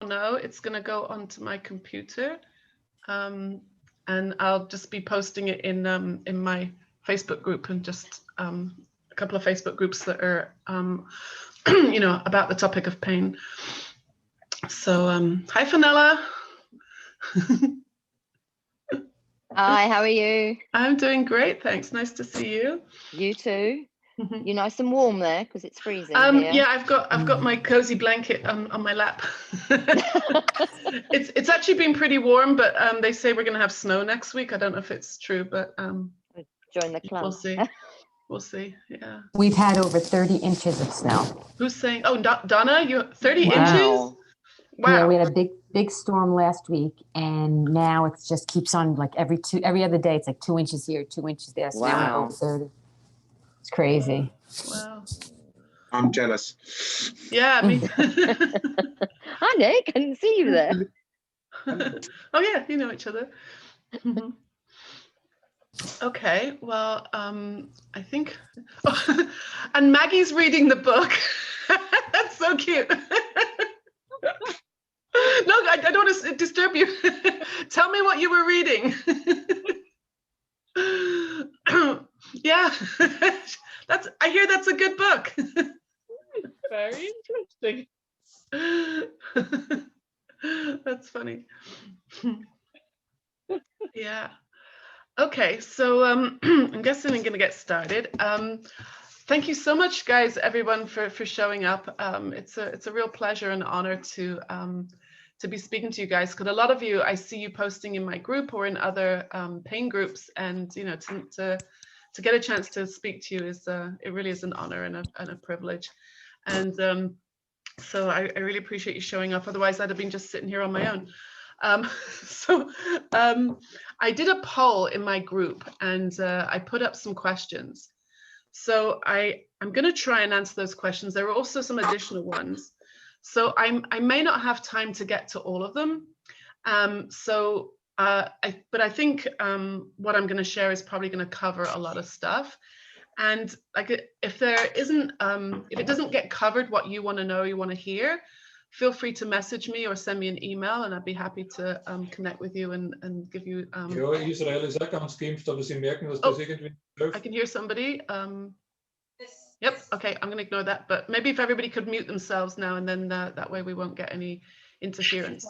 know, it's going to go onto my computer, and I'll just be posting it in my Facebook group, and just a couple of Facebook groups that are you know, about the topic of pain. So hi Fenella. Hi, how are you? I'm doing great, thanks. Nice to see you. You too. You're nice and warm there because it's freezing here. Yeah, I've got my cozy blanket on my lap. It's actually been pretty warm, but they say we're gonna have snow next week. I don't know if it's true, but join the club. We'll see. We'll see. Yeah. We've had over 30 inches of snow. Who's saying? Oh, Donna, you 30 Wow. inches? Wow. Yeah, we had a big storm last week, and now it just keeps on, like every other day. It's like 2 inches here, 2 inches there. So now we're over 30. It's crazy. Wow. I'm jealous. Yeah, me. Hi, Nick. I didn't see you there. Oh yeah, you know each other. Okay, well, I think, and Maggie's reading the book. That's so cute. No, I don't want to disturb you. Tell me what you were reading. Yeah, I hear that's a good book. Very interesting. That's funny. Yeah. Okay, so I'm guessing I'm going to get started. Thank you so much, guys, everyone, for showing up. It's a real pleasure and honor to be speaking to you guys, because a lot of you, I see you posting in my group or in other pain groups, and you know, to get a chance to speak to you is it really is an honor and a privilege. And so I really appreciate you showing up. Otherwise, I'd have been just sitting here on my own. I did a poll in my group, and I put up some questions. So I'm going to try and answer those questions. There are also some additional ones. So I may not have time to get to all of them. But I think what I'm going to share is probably going to cover a lot of stuff. And like, if it doesn't get covered, what you want to know, you want to hear, feel free to message me or send me an email, and I'd be happy to connect with you and give you. Israel is ook aan het streamstoppen. Sie merken, dass das irgendwie. I can hear somebody. Yep. Okay, I'm going to ignore that. But maybe if everybody could mute themselves now, and then that way we won't get any interference.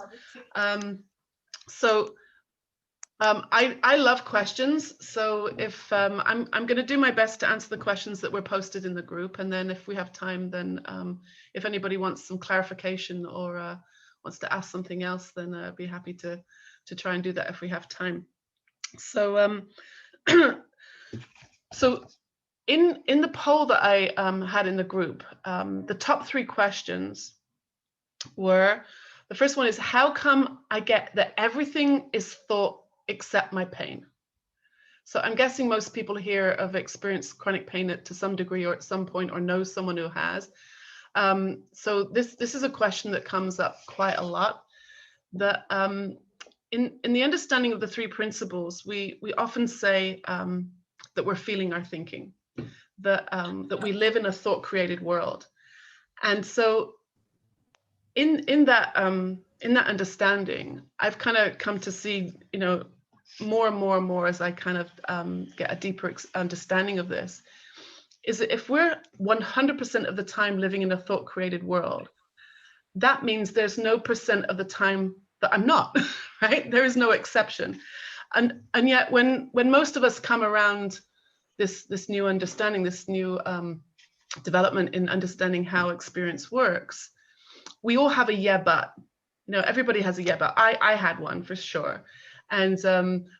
I love questions. So if I'm going to do my best to answer the questions that were posted in the group, and then if we have time, then if anybody wants some clarification or wants to ask something else, then I'd be happy to try and do that if we have time. So so in the poll that I had in the group, the top 3 questions were, the first one is, how come I get that everything is thought except my pain? So I'm guessing most people here have experienced chronic pain to some degree or at some point, or know someone who has. So this is a question that comes up quite a lot. That in the understanding of the 3 principles, we often say that we're feeling our thinking, that we live in a thought-created world. And so in that understanding, I've kind of come to see, you know, more and more and more as I kind of get a deeper understanding of this, is that if we're 100% of the time living in a thought-created world, that means there's no % of the time that I'm not, right? There is no exception. And yet when most of us come around this new understanding, this new development in understanding how experience works, we all have a yeah, but. You know, everybody has a yeah, but. I had one for sure. And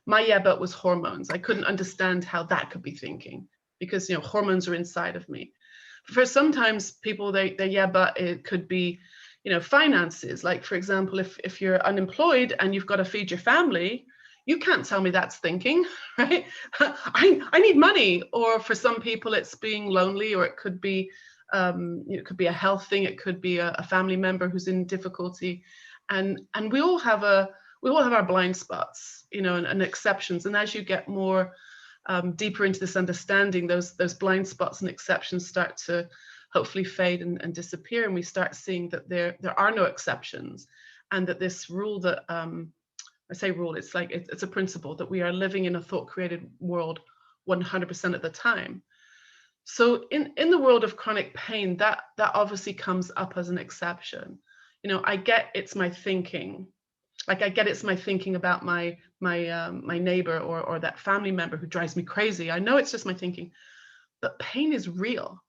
my yeah, but was hormones. I couldn't understand how that could be thinking, because, you know, hormones are inside of me. For sometimes people, they yeah, but it could be, you know, finances. Like, for example, if you're unemployed and you've got to feed your family, you can't tell me that's thinking, right? I need money. Or for some people, it's being lonely, or it could be, it could be a health thing. It could be a family member who's in difficulty. And we all have our blind spots, you know, and exceptions. And as you get more deeper into this understanding, those blind spots and exceptions start to hopefully fade and disappear, and we start seeing that there are no exceptions, and that this rule that I say rule, it's like it's a principle that we are living in a thought-created world 100% of the time. So in the world of chronic pain, that obviously comes up as an exception. You know, I get it's my thinking. Like I get it's my thinking about my neighbor or that family member who drives me crazy. I know it's just my thinking, but pain is real.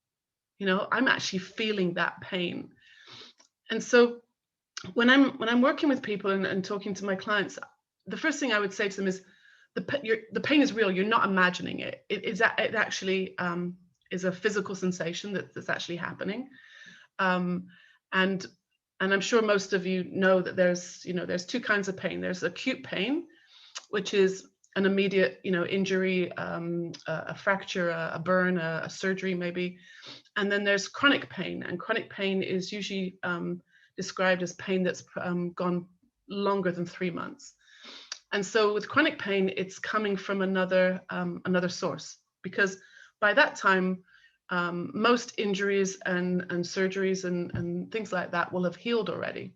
You know, I'm actually feeling that pain. And so when I'm working with people and talking to my clients, the first thing I would say to them is the pain is real. You're not imagining it. It actually is a physical sensation that's actually happening. And I'm sure most of you know that there's two kinds of pain. There's acute pain, which is an immediate, injury, a fracture, a burn, a surgery maybe. And then there's chronic pain, and chronic pain is usually described as pain that's gone longer than 3 months. And so with chronic pain, it's coming from another source, because by that time, most injuries and surgeries and things like that will have healed already.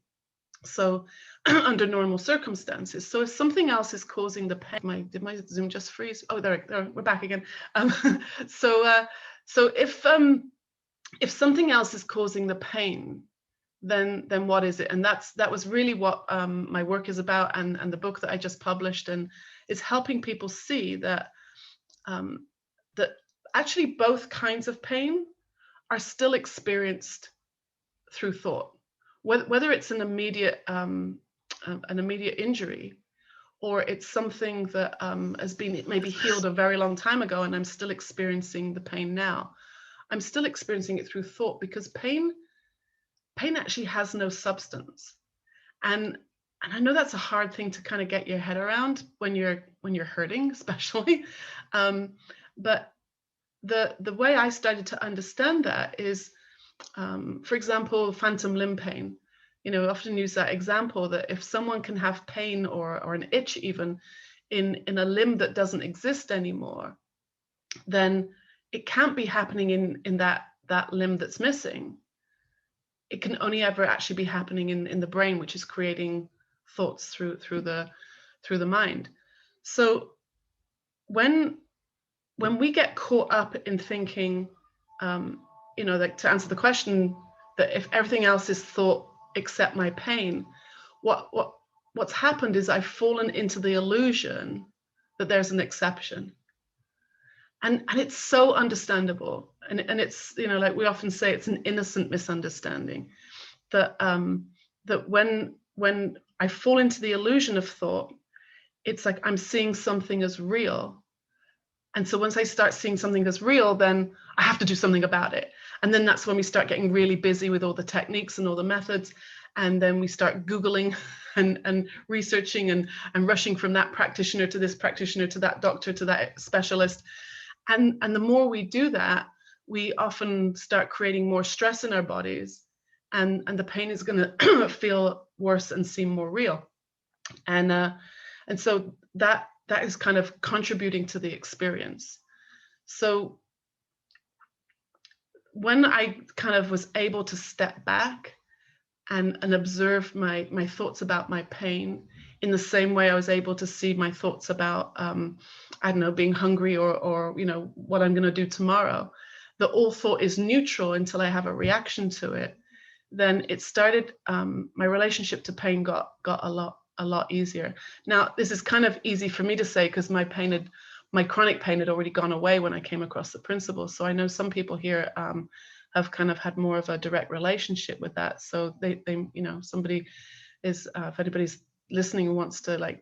So under normal circumstances. So if something else is causing the pain, did my Zoom just freeze? Oh, there we're back again. So if something else is causing the pain, then what is it? And that was really what my work is about, and the book that I just published, and is helping people see that that actually both kinds of pain are still experienced through thought, whether it's an immediate injury, or it's something that has been maybe healed a very long time ago, and I'm still experiencing the pain now. I'm still experiencing it through thought, because pain actually has no substance. And I know that's a hard thing to kind of get your head around when you're hurting, especially. But the way I started to understand that is, for example, phantom limb pain. I often use that example that if someone can have pain or an itch even in a limb that doesn't exist anymore, then it can't be happening in that limb that's missing. It can only ever actually be happening in the brain, which is creating thoughts through the mind. So when we get caught up in thinking, like to answer the question, that if everything else is thought except my pain, what's happened is I've fallen into the illusion that there's an exception. And it's so understandable. And it's, like we often say, it's an innocent misunderstanding that that when I fall into the illusion of thought, it's like I'm seeing something as real. And so once I start seeing something as real, then I have to do something about it. And then that's when we start getting really busy with all the techniques and all the methods. And then we start Googling and researching and rushing from that practitioner to this practitioner to that doctor to that specialist. And the more we do that, we often start creating more stress in our bodies, and the pain is going to feel worse and seem more real. And so that is kind of contributing to the experience. So when I kind of was able to step back and observe my thoughts about my pain in the same way I was able to see my thoughts about, I don't know, being hungry or what I'm going to do tomorrow, that all thought is neutral until I have a reaction to it, then it started, my relationship to pain got a lot easier. Now, this is kind of easy for me to say because my chronic pain had already gone away when I came across the principle. So I know some people here have kind of had more of a direct relationship with that. So they somebody is, if anybody's listening and wants to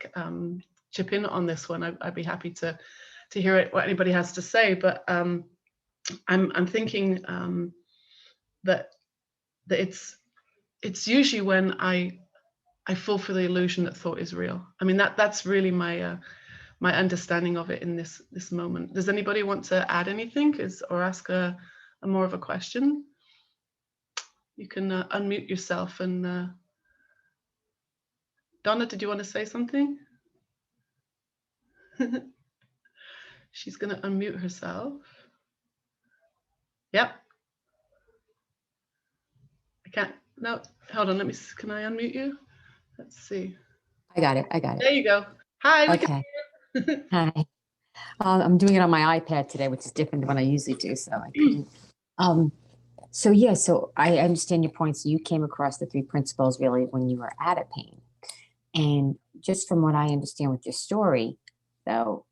chip in on this one, I'd be happy to hear what anybody has to say. But I'm thinking that it's usually when I fall for the illusion that thought is real. I mean, that's really my understanding of it in this moment. Does anybody want to add anything or ask a more of a question? You can unmute yourself. And Donna, did you want to say something? She's going to unmute herself. Yep. I can't. No, hold on. Can I unmute you? Let's see. I got it. I got There it. you go. Hi. Okay. Hi. I'm doing it on my iPad today, which is different than what I usually do. So I couldn't. So yeah, so I understand your point. So you came across the 3 principles really when you were out of pain. And just from what I understand with your story, though,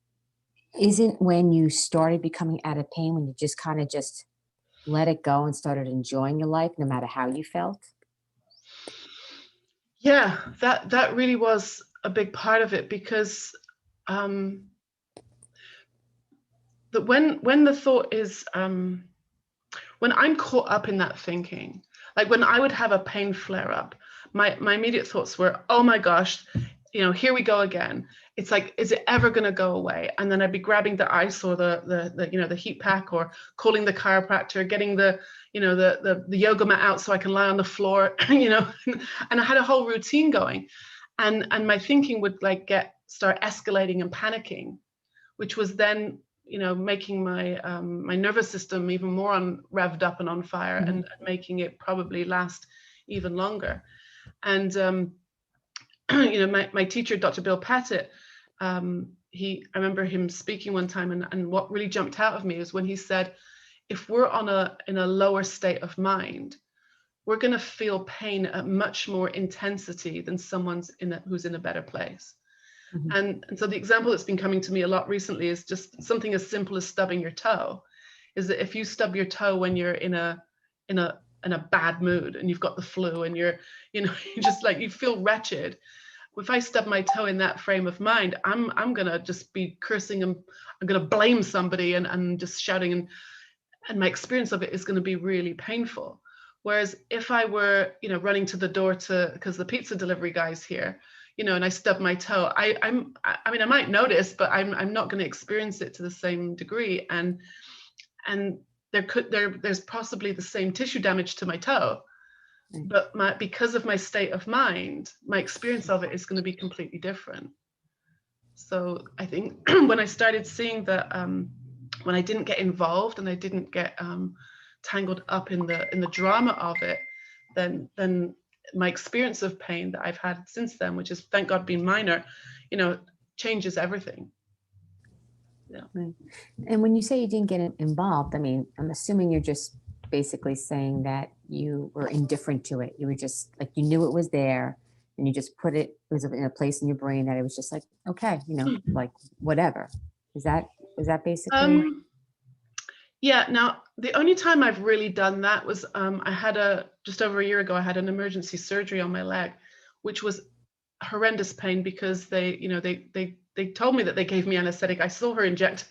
isn't when you started becoming out of pain when you just kind of just let it go and started enjoying your life no matter how you felt? Yeah, that really was a big part of it, because that when the thought is when I'm caught up in that thinking, like when I would have a pain flare up, my immediate thoughts were, oh my gosh, here we go again. It's like, is it ever going to go away? And then I'd be grabbing the ice or the heat pack, or calling the chiropractor, getting the yoga mat out so I can lie on the floor, and I had a whole routine going, and my thinking would like start escalating and panicking, which was then making my my nervous system even more revved up and on fire, and making it probably last even longer. And my teacher, Dr. Bill Pettit, I remember him speaking one time, and what really jumped out of me is when he said, if we're in a lower state of mind, we're going to feel pain at much more intensity than someone's who's in a better place. And so the example that's been coming to me a lot recently is just something as simple as stubbing your toe. Is that if you stub your toe when you're in a bad mood and you've got the flu and you're just like, you feel wretched. If I stub my toe in that frame of mind, I'm gonna just be cursing, and I'm gonna blame somebody and just shouting, and my experience of it is going to be really painful. Whereas if I were running to the door because the pizza delivery guy's here, and I stub my toe, I mean, I might notice, but I'm not going to experience it to the same degree. And there's possibly the same tissue damage to my toe, but because of my state of mind, my experience of it is going to be completely different. So I think when I started seeing that, when I didn't get involved and I didn't get tangled up in the drama of it, then my experience of pain that I've had since then, which has thank God been minor, changes everything. Yeah. Right. And when you say you didn't get involved, I mean, I'm assuming you're just basically saying that you were indifferent to it. You were just like, you knew it was there and you just put it was in a place in your brain that it was just like, okay, like whatever. Is that basically? Yeah. Now, the only time I've really done that was I had just over a year ago, I had an emergency surgery on my leg, which was horrendous pain because they told me that they gave me anesthetic. I saw her inject,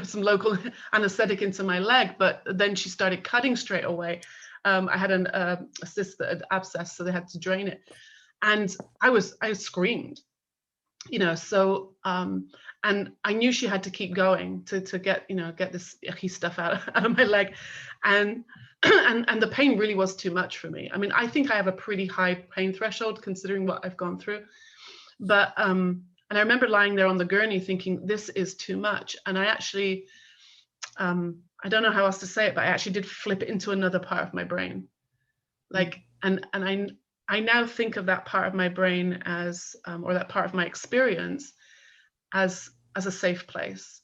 some local anesthetic into my leg, but then she started cutting straight away. I had a cyst that had abscessed, so they had to drain it, and I screamed, so. And I knew she had to keep going to get this icky stuff out of my leg, and the pain really was too much for me. I mean, I think I have a pretty high pain threshold considering what I've gone through, but and I remember lying there on the gurney thinking, this is too much. And I actually, I don't know how else to say it, but I actually did flip it into another part of my brain, like, and I now think of that part of my brain as, or that part of my experience as a safe place,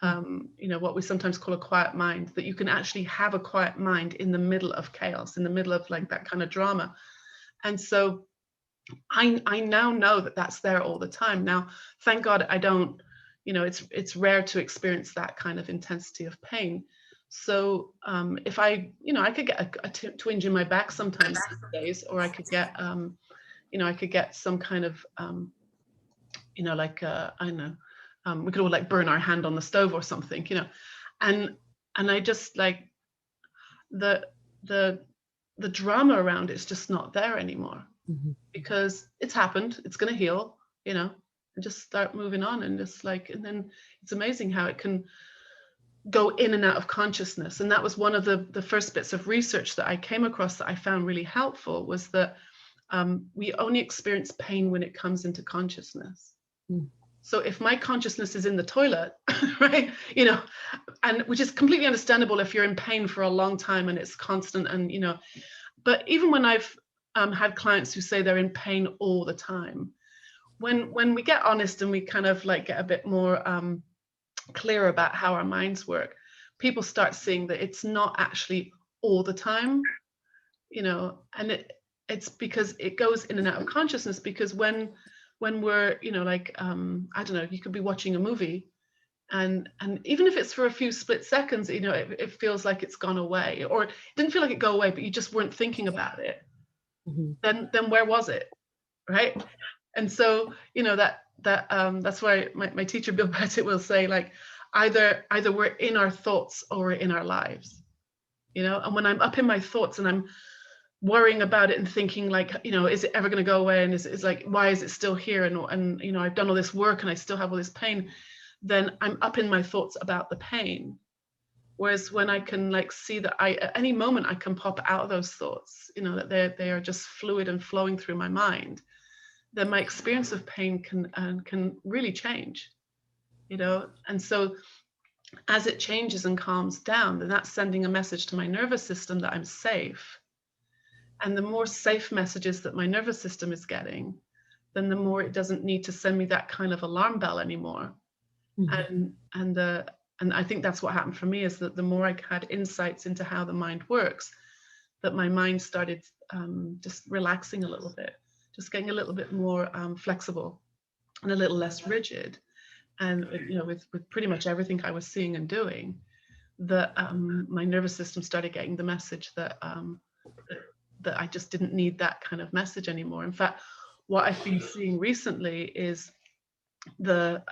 what we sometimes call a quiet mind, that you can actually have a quiet mind in the middle of chaos, in the middle of like that kind of drama. And so I now know that that's there all the time. Now, thank God I don't, it's rare to experience that kind of intensity of pain. So if I could get a twinge in my back sometimes these days, or I could get, I could get some kind of, like, I don't know, we could all like burn our hand on the stove or something, and I just like the drama around it's just not there anymore, because it's happened, it's going to heal, and just start moving on, and just like, and then it's amazing how it can go in and out of consciousness. And that was one of the first bits of research that I came across that I found really helpful, was that we only experience pain when it comes into consciousness. So if my consciousness is in the toilet, right, and which is completely understandable if you're in pain for a long time and it's constant, and but even when I've had clients who say they're in pain all the time. When we get honest and we kind of like get a bit more clear about how our minds work, people start seeing that it's not actually all the time, you know, and it's because it goes in and out of consciousness, because when we're, you know, like, I don't know, you could be watching a movie and even if it's for a few split seconds, you know, it feels like it's gone away, or it didn't feel like it go away, but you just weren't thinking about it. Then where was it, right? And so, you know, that's why my teacher Bill Pettit will say, like, either we're in our thoughts or we're in our lives, you know. And when I'm up in my thoughts and I'm worrying about it and thinking, like, you know, is it ever going to go away, and is like, why is it still here, and you know, I've done all this work and I still have all this pain, then I'm up in my thoughts about the pain. Whereas when I can like see that at any moment I can pop out of those thoughts, you know, that they are just fluid and flowing through my mind, then my experience of pain can really change, you know. And so as it changes and calms down, then that's sending a message to my nervous system that I'm safe. And the more safe messages that my nervous system is getting, then the more it doesn't need to send me that kind of alarm bell anymore. And I think that's what happened for me, is that the more I had insights into how the mind works, that my mind started just relaxing a little bit, just getting a little bit more flexible and a little less rigid. And you know, with pretty much everything I was seeing and doing, that my nervous system started getting the message that that I just didn't need that kind of message anymore. In fact, what I've been seeing recently is now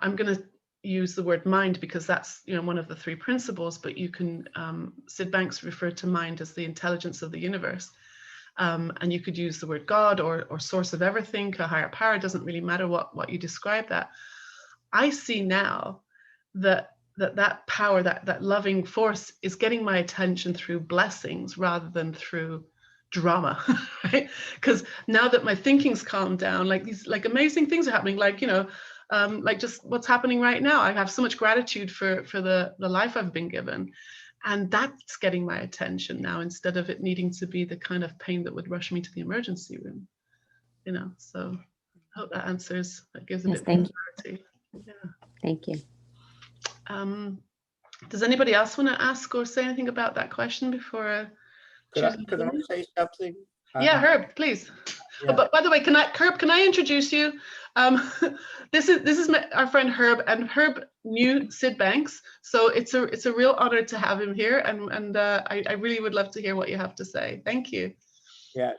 I'm going to use the word mind because that's, you know, one of the three principles, but you can, Sid Banks referred to mind as the intelligence of the universe. And you could use the word God or source of everything, a higher power, doesn't really matter what you describe that. I see now that power, that loving force is getting my attention through blessings rather than through drama, right? Because now that my thinking's calmed down, like these like amazing things are happening, like, you know, like just what's happening right now. I have so much gratitude for the life I've been given. And that's getting my attention now, instead of it needing to be the kind of pain that would rush me to the emergency room, you know. So I hope that answers, that gives a bit more clarity. Yeah. Thank you. Does anybody else want to ask or say anything about that question before Could I say something? Yeah, Herb, please. Yeah. But by the way, Herb, can I introduce you? This is our friend Herb, and Herb knew Sid Banks, so it's a real honor to have him here, and I really would love to hear what you have to say. Thank you. Yeah,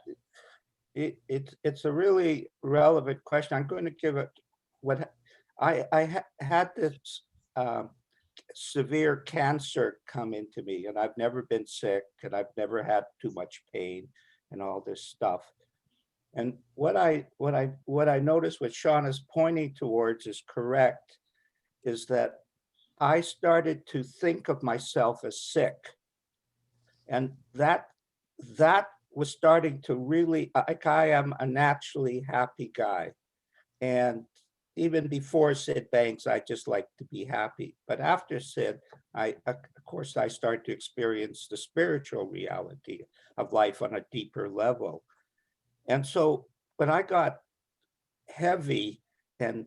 it's a really relevant question. I'm going to give it what I had this severe cancer come into me, and I've never been sick, and I've never had too much pain and all this stuff. And what I noticed, what Sean is pointing towards is correct, is that I started to think of myself as sick. And that was starting to really, like, I am a naturally happy guy. And even before Sid Banks, I just like to be happy. But after Sid, of course, I started to experience the spiritual reality of life on a deeper level. And so when I got heavy and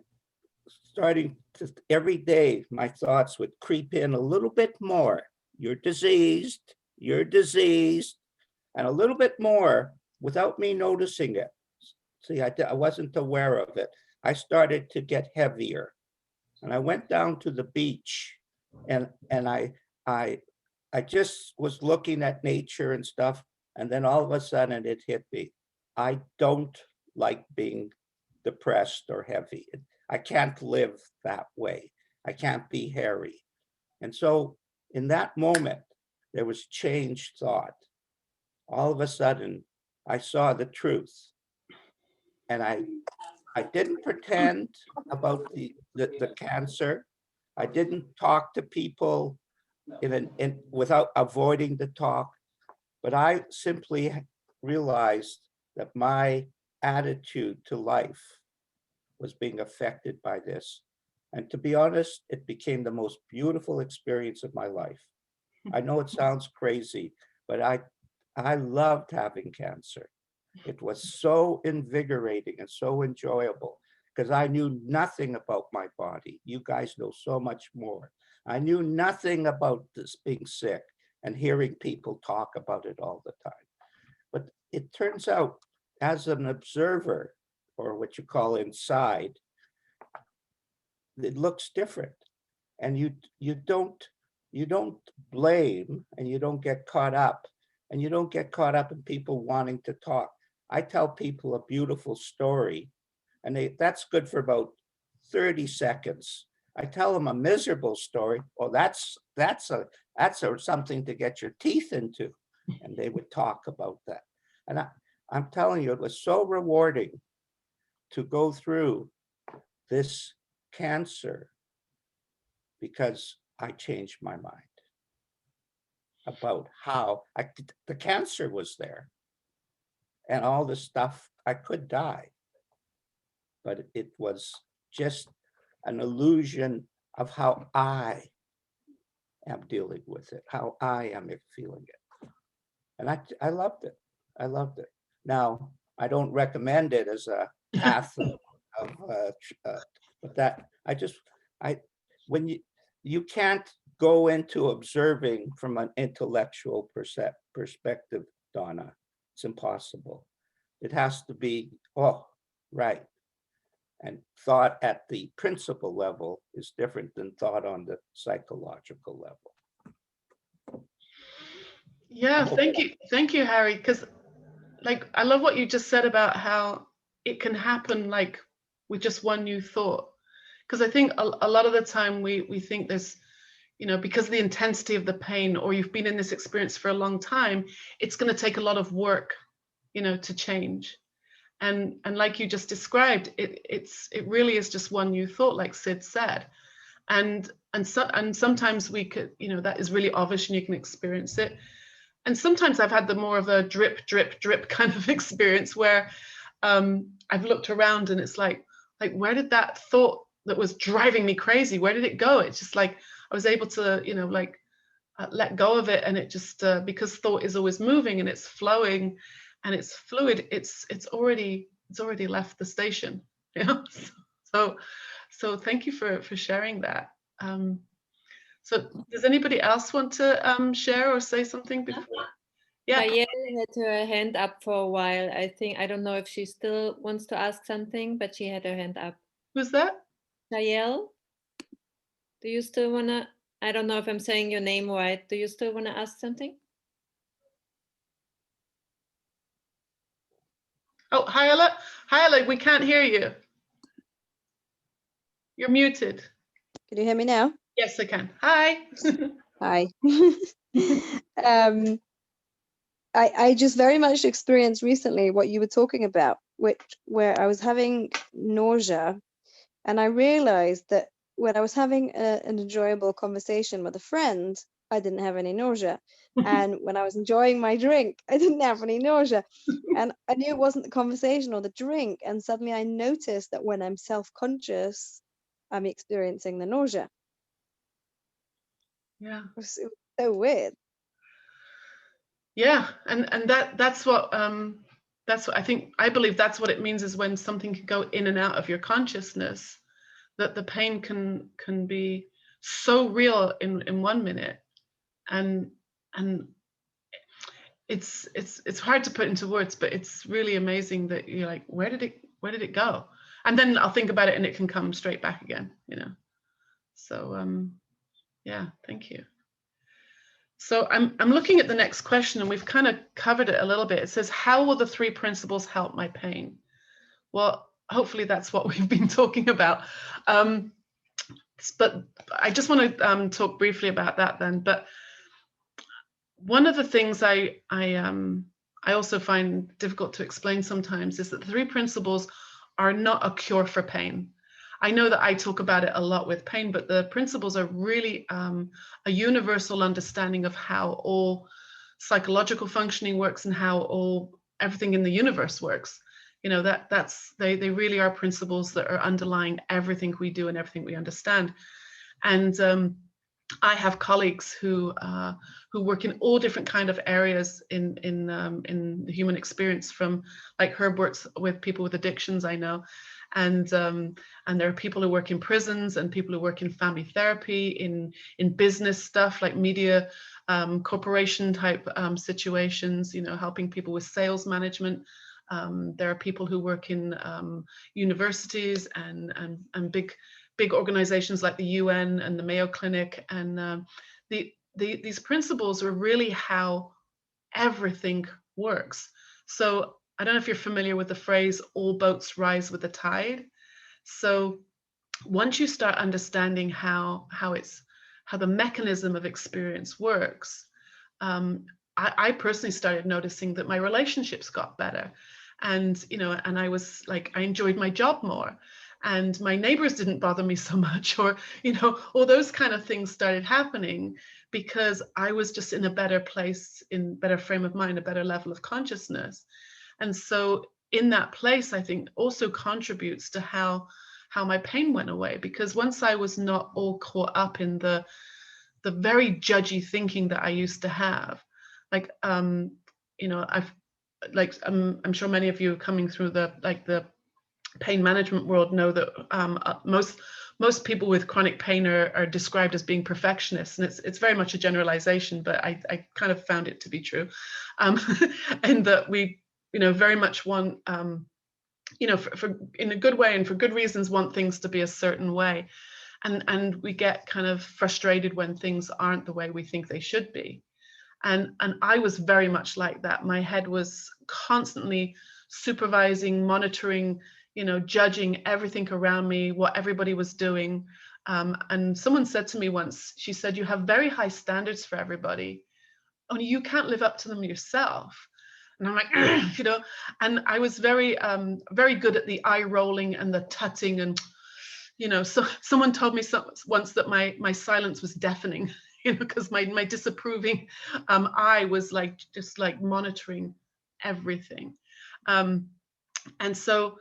starting to, every day, my thoughts would creep in a little bit more. You're diseased, and a little bit more without me noticing it. See, I wasn't aware of it. I started to get heavier, and I went down to the beach, and I just was looking at nature and stuff, and then all of a sudden it hit me. I don't like being depressed or heavy. I can't live that way. I can't be hairy. And so in that moment, there was changed thought. All of a sudden, I saw the truth. And I didn't pretend about the cancer. I didn't talk to people without avoiding the talk, but I simply realized that my attitude to life was being affected by this. And to be honest, it became the most beautiful experience of my life. I know it sounds crazy, but I loved having cancer. It was so invigorating and so enjoyable because I knew nothing about my body. You guys know so much more. I knew nothing about this being sick and hearing people talk about it all the time. But it turns out, as an observer, or what you call inside, it looks different. And you don't blame, and you don't get caught up, and you don't get caught up in people wanting to talk. I tell people a beautiful story, and that's good for about 30 seconds. I tell them a miserable story. Oh, that's something to get your teeth into, and they would talk about that. And I'm telling you, it was so rewarding to go through this cancer because I changed my mind about how the cancer was there and all the stuff. I could die, but it was just an illusion of how I am dealing with it, how I am feeling it. And I loved it. I loved it. Now, I don't recommend it as a path of but that when you can't go into observing from an intellectual perspective, Donna. It's impossible. It has to be, oh, right. And thought at the principle level is different than thought on the psychological level. Yeah, thank you, Harry. Because, like, I love what you just said about how it can happen, like, with just one new thought. Because I think a lot of the time we think there's, because of the intensity of the pain, or you've been in this experience for a long time, it's going to take a lot of work, to change. And like you just described, it really is just one new thought, like Sid said. And sometimes we could, that is really obvious and you can experience it. And sometimes I've had the more of a drip, drip, drip kind of experience where I've looked around and it's like, where did that thought that was driving me crazy, where did it go? It's just like I was able to, let go of it. And it just, because thought is always moving and it's flowing and it's fluid, it's already left the station. So thank you for sharing that. So does anybody else want to share or say something before? Yeah. Nayel had her hand up for a while. I don't know if she still wants to ask something, but she had her hand up. Who's that? Nayel, do you still want to, I don't know if I'm saying your name right. Do you still want to ask something? Oh, hi, Ella, we can't hear you. You're muted. Can you hear me now? Yes, I can. Hi. Hi. I just very much experienced recently what you were talking about, where I was having nausea, and I realized that when I was having an enjoyable conversation with a friend, I didn't have any nausea. And when I was enjoying my drink, I didn't have any nausea. And I knew it wasn't the conversation or the drink. And suddenly I noticed that when I'm self-conscious, I'm experiencing the nausea. Yeah. It was so weird. Yeah, and that's what I believe that's what it means, is when something can go in and out of your consciousness, that the pain can be so real in 1 minute, and it's hard to put into words, but it's really amazing that you're like, where did it go? And then I'll think about it and it can come straight back again, So yeah, thank you. So I'm looking at the next question, and we've kind of covered it a little bit. It says, how will the 3 principles help my pain? Well, hopefully that's what we've been talking about. But I just want to talk briefly about that then. But one of the things I also find difficult to explain sometimes is that the 3 principles are not a cure for pain. I know that I talk about it a lot with pain, but the principles are really a universal understanding of how all psychological functioning works and how everything in the universe works. They really are principles that are underlying everything we do and everything we understand. And I have colleagues who work in all different kind of areas in the human experience. From like Herb works with people with addictions, I know, and there are people who work in prisons and people who work in family therapy, in business stuff like media, corporation type situations. You know, helping people with sales management. There are people who work in universities and big organizations like the UN and the Mayo Clinic, and these principles are really how everything works. So I don't know if you're familiar with the phrase, all boats rise with the tide. So once you start understanding how the mechanism of experience works, I personally started noticing that my relationships got better. And, you know, and I was like, I enjoyed my job more, and my neighbors didn't bother me so much, or, you know, all those kind of things started happening because I was just in a better place, in better frame of mind, a better level of consciousness. And so in that place, I think also contributes to how my pain went away, because once I was not all caught up in the very judgy thinking that I used to have, like, you know, I'm sure many of you coming through the pain management world know that most people with chronic pain are described as being perfectionists, and it's very much a generalization, but I kind of found it to be true, and that we, you know, very much want, you know, for in a good way and for good reasons, want things to be a certain way, and we get kind of frustrated when things aren't the way we think they should be. And I was very much like that. My head was constantly supervising, monitoring, you know, judging everything around me, what everybody was doing. And someone said to me once, she said, "You have very high standards for everybody, only you can't live up to them yourself." And I'm like, you know, and I was very, very good at the eye rolling and the tutting, and, you know, so someone told me once that my silence was deafening. You know, because my disapproving eye was like just like monitoring everything, and so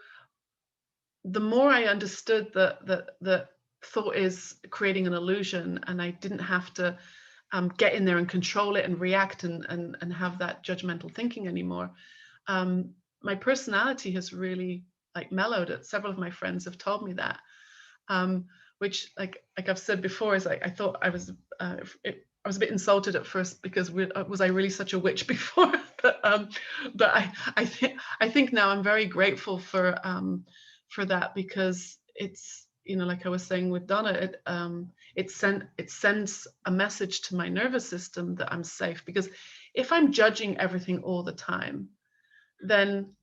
the more I understood that thought is creating an illusion, and I didn't have to get in there and control it and react and have that judgmental thinking anymore, my personality has really like mellowed. Several of my friends have told me that. Which, like I've said before, is like I thought I was a bit insulted at first, because was I really such a witch before? but I think now I'm very grateful for that, because it's, you know, like I was saying with Donna, it sends a message to my nervous system that I'm safe, because if I'm judging everything all the time, then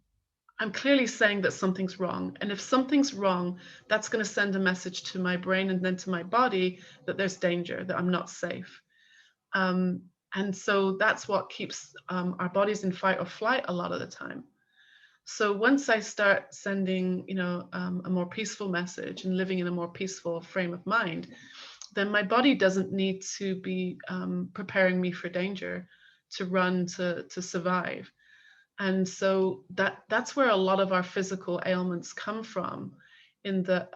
I'm clearly saying that something's wrong. And if something's wrong, that's going to send a message to my brain and then to my body that there's danger, that I'm not safe. And so that's what keeps our bodies in fight or flight a lot of the time. So once I start sending, you know, a more peaceful message and living in a more peaceful frame of mind, then my body doesn't need to be preparing me for danger, to run, to survive. And so that's where a lot of our physical ailments come from, in that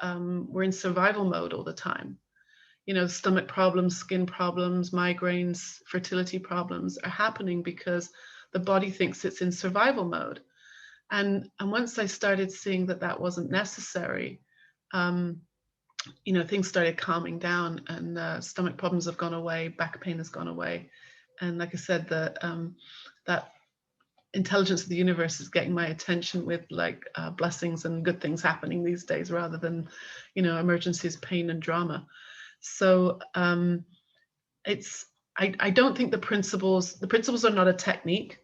we're in survival mode all the time. You know, stomach problems, skin problems, migraines, fertility problems are happening because the body thinks it's in survival mode. And once I started seeing that that wasn't necessary, you know, things started calming down, and stomach problems have gone away, back pain has gone away. And like I said, that intelligence of the universe is getting my attention with like blessings and good things happening these days, rather than, you know, emergencies, pain and drama. So I don't think the principles are not a technique.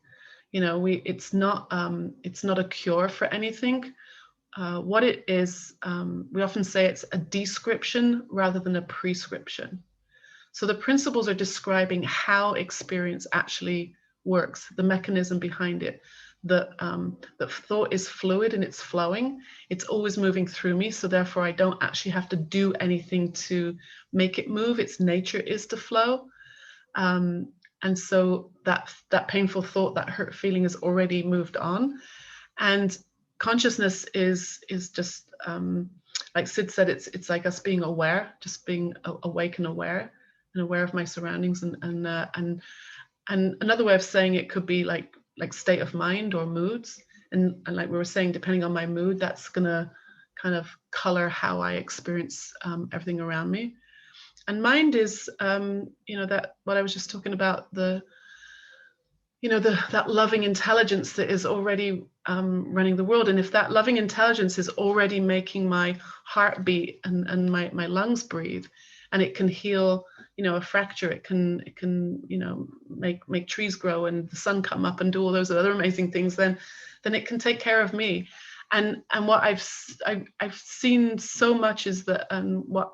You know, it's not a cure for anything. What it is, we often say it's a description rather than a prescription. So the principles are describing how experience actually works, the mechanism behind it. That thought is fluid and it's flowing. It's always moving through me. So therefore I don't actually have to do anything to make it move. Its nature is to flow. And so that painful thought, that hurt feeling is already moved on. And consciousness is just, like Sid said, it's like us being aware, just being awake and aware. aware of my surroundings, and another way of saying it could be like state of mind or moods, and like we were saying, depending on my mood, that's gonna kind of color how I experience everything around me. And mind is, that what I was just talking about, that loving intelligence that is already running the world. And if that loving intelligence is already making my heart beat and my lungs breathe, and it can heal, a fracture, it can make trees grow and the sun come up and do all those other amazing things, then it can take care of me. And what I've seen so much is that, what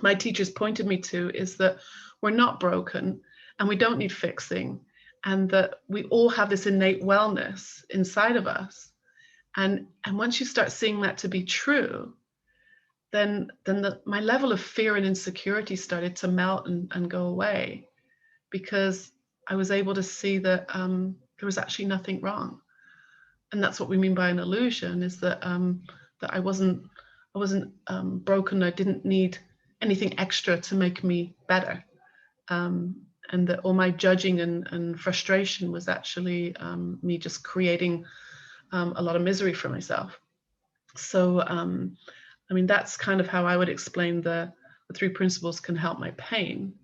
my teachers pointed me to is that we're not broken and we don't need fixing, and that we all have this innate wellness inside of us. And once you start seeing that to be true, then my level of fear and insecurity started to melt and go away, because I was able to see that there was actually nothing wrong. And that's what we mean by an illusion, is that that I wasn't broken. I didn't need anything extra to make me better, and that all my judging and frustration was actually me just creating a lot of misery for myself. So I mean, that's kind of how I would explain the 3 principles can help my pain,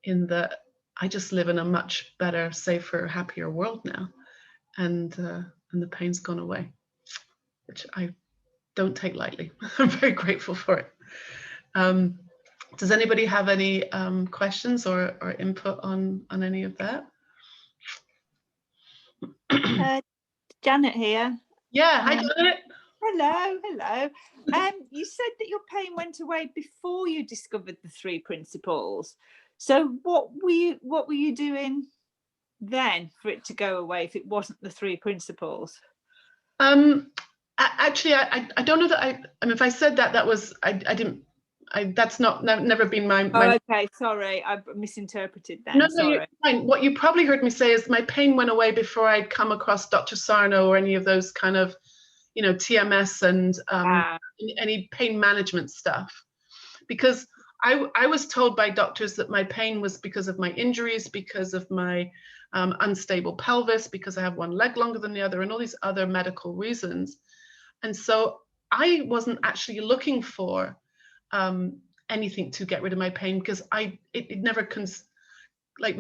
in that I just live in a much better, safer, happier world now, and the pain's gone away, which I don't take lightly. I'm very grateful for it. Does anybody have any questions or input on any of that? Janet here. Yeah, hi Janet. Hello. You said that your pain went away before you discovered the 3 principles. So what were you doing then for it to go away if it wasn't the 3 principles? Actually, I don't know that I mean, if I said that was, I didn't, that's never been my. Oh, okay, sorry, I misinterpreted then. No, sorry. you're fine. What you probably heard me say is my pain went away before I'd come across Dr. Sarno or any of those kind of, TMS and any pain management stuff. Because I was told by doctors that my pain was because of my injuries, because of my unstable pelvis, because I have one leg longer than the other, and all these other medical reasons. And so I wasn't actually looking for anything to get rid of my pain, because it never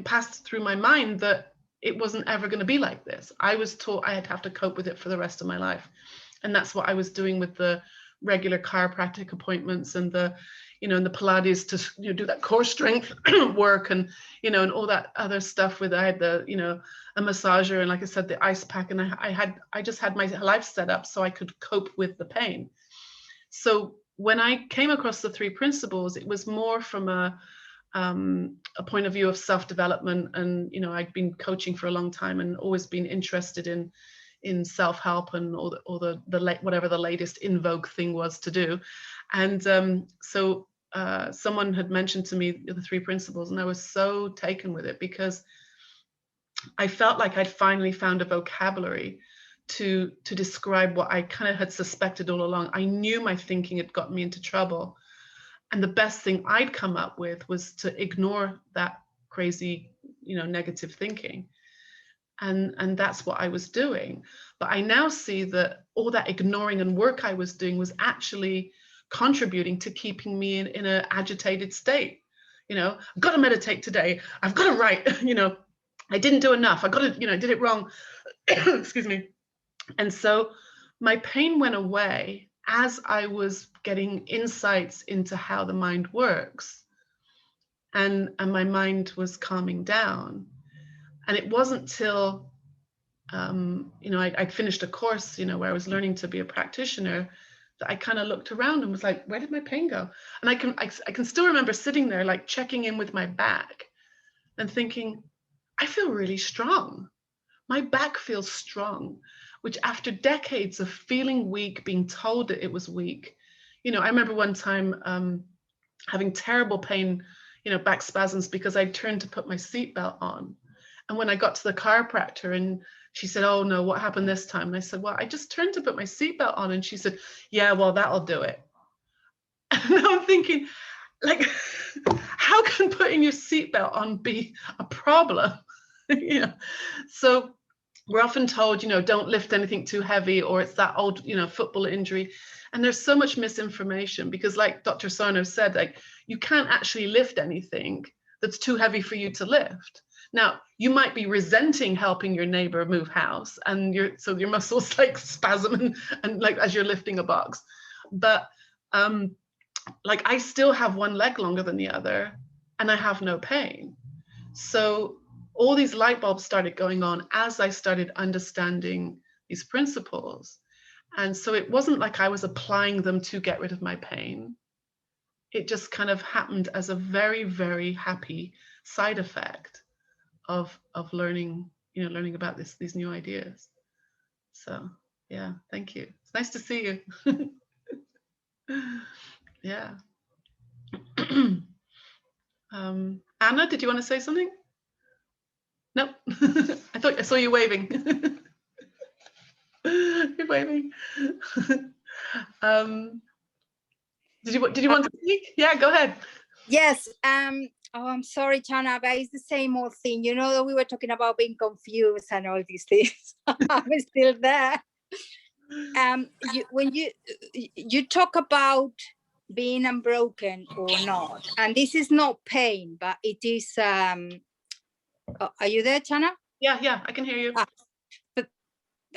passed through my mind that it wasn't ever going to be like this. I was taught I had to have to cope with it for the rest of my life. And that's what I was doing with the regular chiropractic appointments and the, and the Pilates to do that core strength work, and, and all that other stuff with, I had the, a massager, and like I said, the ice pack, and I just had my life set up so I could cope with the pain. So when I came across the 3 principles, it was more from a point of view of self-development. And, I'd been coaching for a long time and always been interested in self-help and all the whatever the latest in vogue thing was to do. And so someone had mentioned to me the 3 principles, and I was so taken with it, because I felt like I'd finally found a vocabulary to describe what I kind of had suspected all along. I knew my thinking had gotten me into trouble, and the best thing I'd come up with was to ignore that crazy, negative thinking. And that's what I was doing. But I now see that all that ignoring and work I was doing was actually contributing to keeping me in an agitated state. I've got to meditate today. I've got to write, I didn't do enough. I got to, I did it wrong. Excuse me. And so my pain went away as I was getting insights into how the mind works, and my mind was calming down. And it wasn't till, I'd finished a course, where I was learning to be a practitioner, that I kind of looked around and was like, where did my pain go? And I can still remember sitting there, like checking in with my back and thinking, I feel really strong. My back feels strong, which after decades of feeling weak, being told that it was weak, I remember one time having terrible pain, back spasms, because I turned to put my seatbelt on. And when I got to the chiropractor, and she said, oh no, what happened this time? And I said, well, I just turned to put my seatbelt on. And she said, yeah, well, that'll do it. And I'm thinking, like, how can putting your seatbelt on be a problem? You know, so we're often told, you know, don't lift anything too heavy, or it's that old, you know, football injury. And there's so much misinformation, because like Dr. Sarno said, like, you can't actually lift anything that's too heavy for you to lift. Now, you might be resenting helping your neighbor move house, and so your muscles like spasm and like as you're lifting a box. But like, I still have one leg longer than the other, and I have no pain. So all these light bulbs started going on as I started understanding these principles. And so it wasn't like I was applying them to get rid of my pain. It just kind of happened as a very, very happy side effect of learning, you know, learning about these new ideas. So yeah, thank you. It's nice to see you. Yeah. Anna, did you want to say something? No. I thought I saw you waving. You're waving. Did you want to speak? Yeah, go ahead. Yes. Oh, I'm sorry, Chana, but it's the same old thing. You know that we were talking about being confused and all these things. I'm still there. When you talk about being unbroken or not, and this is not pain, but it is. Are you there, Chana? Yeah, I can hear you. But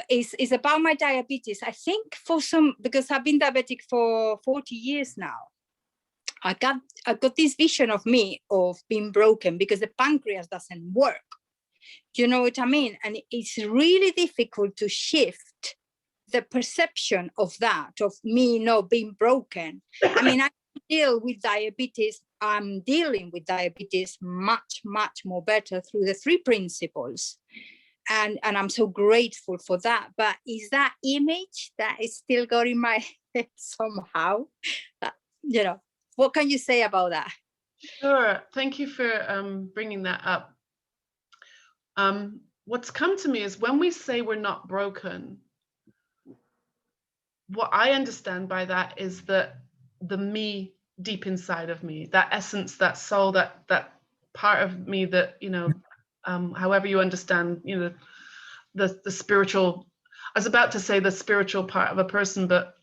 it's about my diabetes. I think because I've been diabetic for 40 years now. I got this vision of me of being broken because the pancreas doesn't work. You know what I mean? And it's really difficult to shift the perception of that, of me not being broken. I mean, I deal with diabetes. I'm dealing with diabetes much, much more better through the 3 principles. And I'm so grateful for that. But is that image that is still got in my head somehow? You know, what can you say about that? Sure. Thank you for bringing that up. What's come to me is when we say we're not broken, what I understand by that is that the me deep inside of me, that essence, that soul, that part of me that, you know, however you understand, you know, the spiritual, I was about to say the spiritual part of a person, but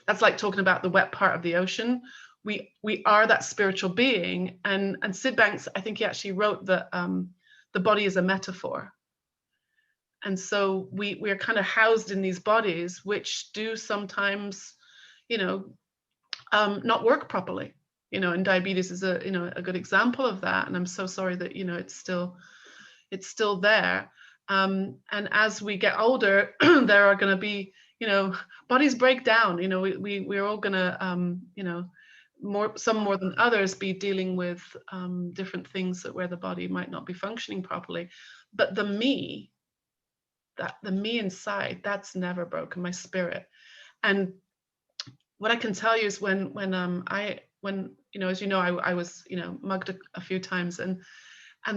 that's like talking about the wet part of the ocean. We are that spiritual being, and Sid Banks, I think he actually wrote that the body is a metaphor. And so we are kind of housed in these bodies, which do sometimes, you know, not work properly. You know, and diabetes is a good example of that. And I'm so sorry that, you know, it's still there. And as we get older, there are going to be, you know, bodies break down. You know, we're all going to, you know, some more than others, be dealing with different things where the body might not be functioning properly. But the me inside, that's never broken, my spirit. And what I can tell you is when you know, as you know, I was, you know, mugged a few times, and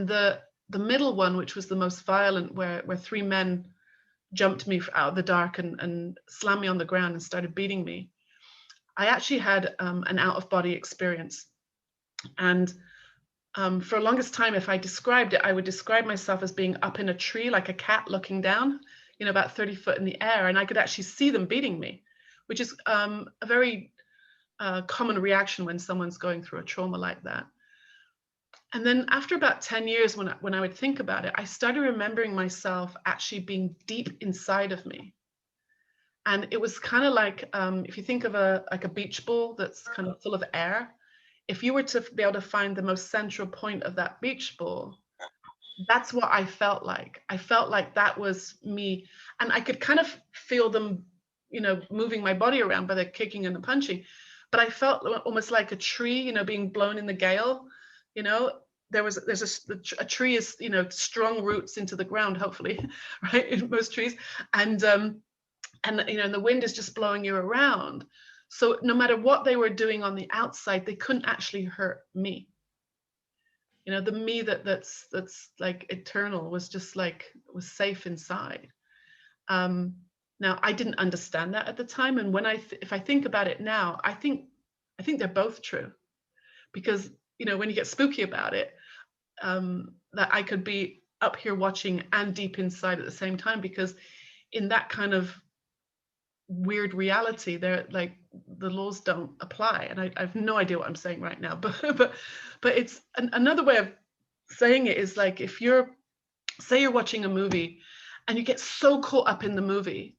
the middle one, which was the most violent, where 3 men jumped me out of the dark and slammed me on the ground and started beating me. I actually had an out-of-body experience. And for the longest time, if I described it, I would describe myself as being up in a tree, like a cat looking down, you know, about 30 foot in the air. And I could actually see them beating me, which is a very common reaction when someone's going through a trauma like that. And then after about 10 years, when I would think about it, I started remembering myself actually being deep inside of me. And it was kind of like, if you think of like a beach ball that's kind of full of air, if you were to be able to find the most central point of that beach ball, that's what I felt like. I felt like that was me. And I could kind of feel them, you know, moving my body around by the kicking and the punching. But I felt almost like a tree, you know, being blown in the gale. You know, there's a tree is, you know, strong roots into the ground, hopefully, right, in most trees. And you know, and the wind is just blowing you around. So no matter what they were doing on the outside, they couldn't actually hurt me. You know, the me that's like eternal was just like, was safe inside. Now, I didn't understand that at the time. And when if I think about it now, I think they're both true. because, you know, when you get spooky about it, that I could be up here watching and deep inside at the same time, because in that kind of weird reality, they're like, the laws don't apply. And I have no idea what I'm saying right now, but it's another way of saying it is like, if say you're watching a movie and you get so caught up in the movie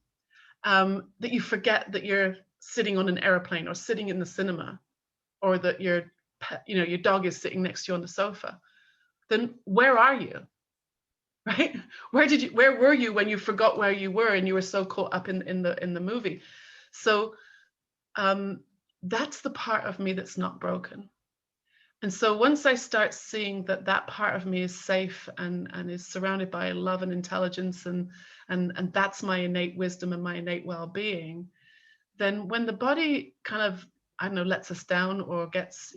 that you forget that you're sitting on an airplane or sitting in the cinema, or that your dog is sitting next to you on the sofa, then where are you? Right? Where were you when you forgot where you were and you were so caught up in the movie? So that's the part of me that's not broken. And so once I start seeing that part of me is safe and is surrounded by love and intelligence, and that's my innate wisdom and my innate well-being, then when the body kind of, I don't know, lets us down or gets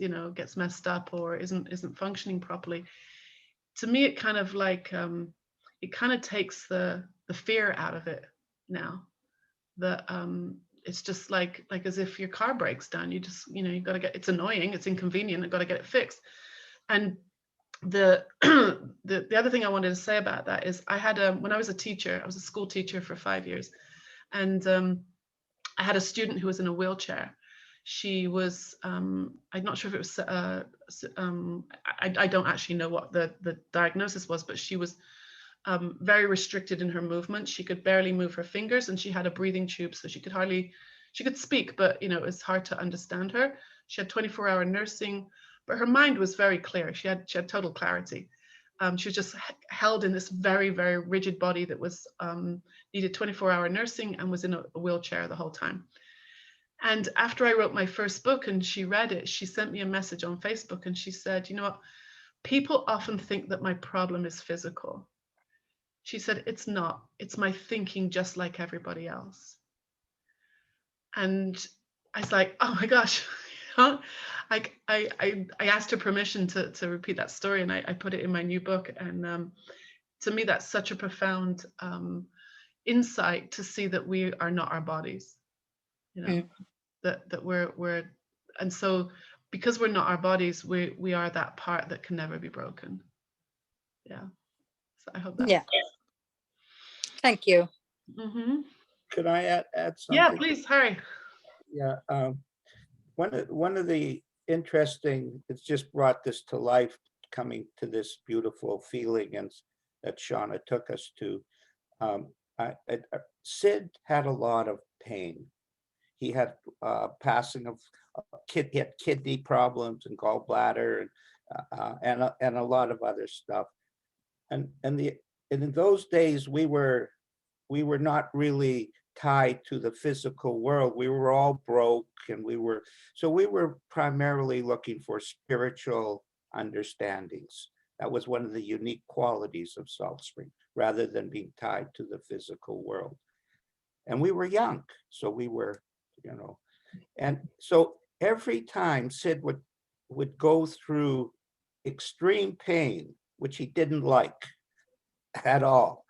messed up or isn't functioning properly, to me it kind of like it kind of takes the fear out of it now. That it's just like as if your car breaks down, you just, you got to get, it's annoying, it's inconvenient, I've got to get it fixed. And the the other thing I wanted to say about that is I had when I was a teacher, I was a school teacher for 5 years, and I had a student who was in a wheelchair. She was, I'm not sure if it was, I don't actually know what the diagnosis was, but she was very restricted in her movement. She could barely move her fingers, and she had a breathing tube, so she could speak, but it was hard to understand her. She had 24-hour nursing, but her mind was very clear. She had total clarity. She was just held in this very, very rigid body that was needed 24-hour nursing and was in a wheelchair the whole time. And after I wrote my first book and she read it, she sent me a message on Facebook and she said, you know what, people often think that my problem is physical. She said, it's not, it's my thinking just like everybody else. And I was like, oh my gosh. I asked her permission to repeat that story, and I put it in my new book. And to me, that's such a profound insight to see that we are not our bodies, that we're, and so because we're not our bodies, we are that part that can never be broken. Yeah. So I hope that. Yeah. Thank you. Mm-hmm. Could I add something? Yeah, please, Harry. Yeah. One of the interesting, it's just brought this to life, coming to this beautiful feeling and that Chana took us to. Sid had a lot of pain. He had passing of he had kidney problems and gallbladder and a lot of other stuff. And in those days we were not really tied to the physical world. We were all broke, and we were primarily looking for spiritual understandings. That was one of the unique qualities of Salt Spring, rather than being tied to the physical world. And we were young, so we were, and so every time Sid would go through extreme pain, which he didn't like at all,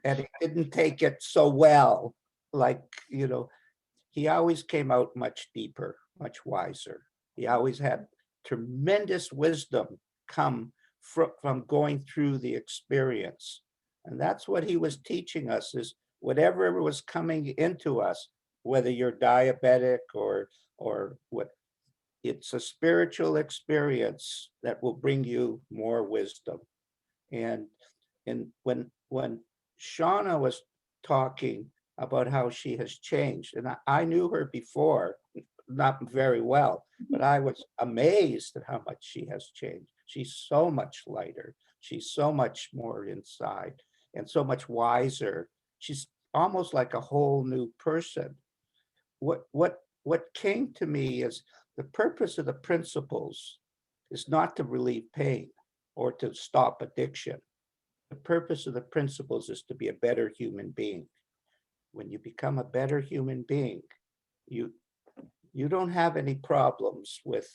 and he didn't take it so well, like, he always came out much deeper, much wiser. He always had tremendous wisdom come from going through the experience. And that's what he was teaching us, is whatever was coming into us, whether you're diabetic or what, it's a spiritual experience that will bring you more wisdom. And when Chana was talking about how she has changed, and I knew her before, not very well, but I was amazed at how much she has changed. She's so much lighter. She's so much more inside and so much wiser. She's almost like a whole new person. What came to me is the purpose of the principles is not to relieve pain or to stop addiction. The purpose of the principles is to be a better human being. When you become a better human being, you don't have any problems with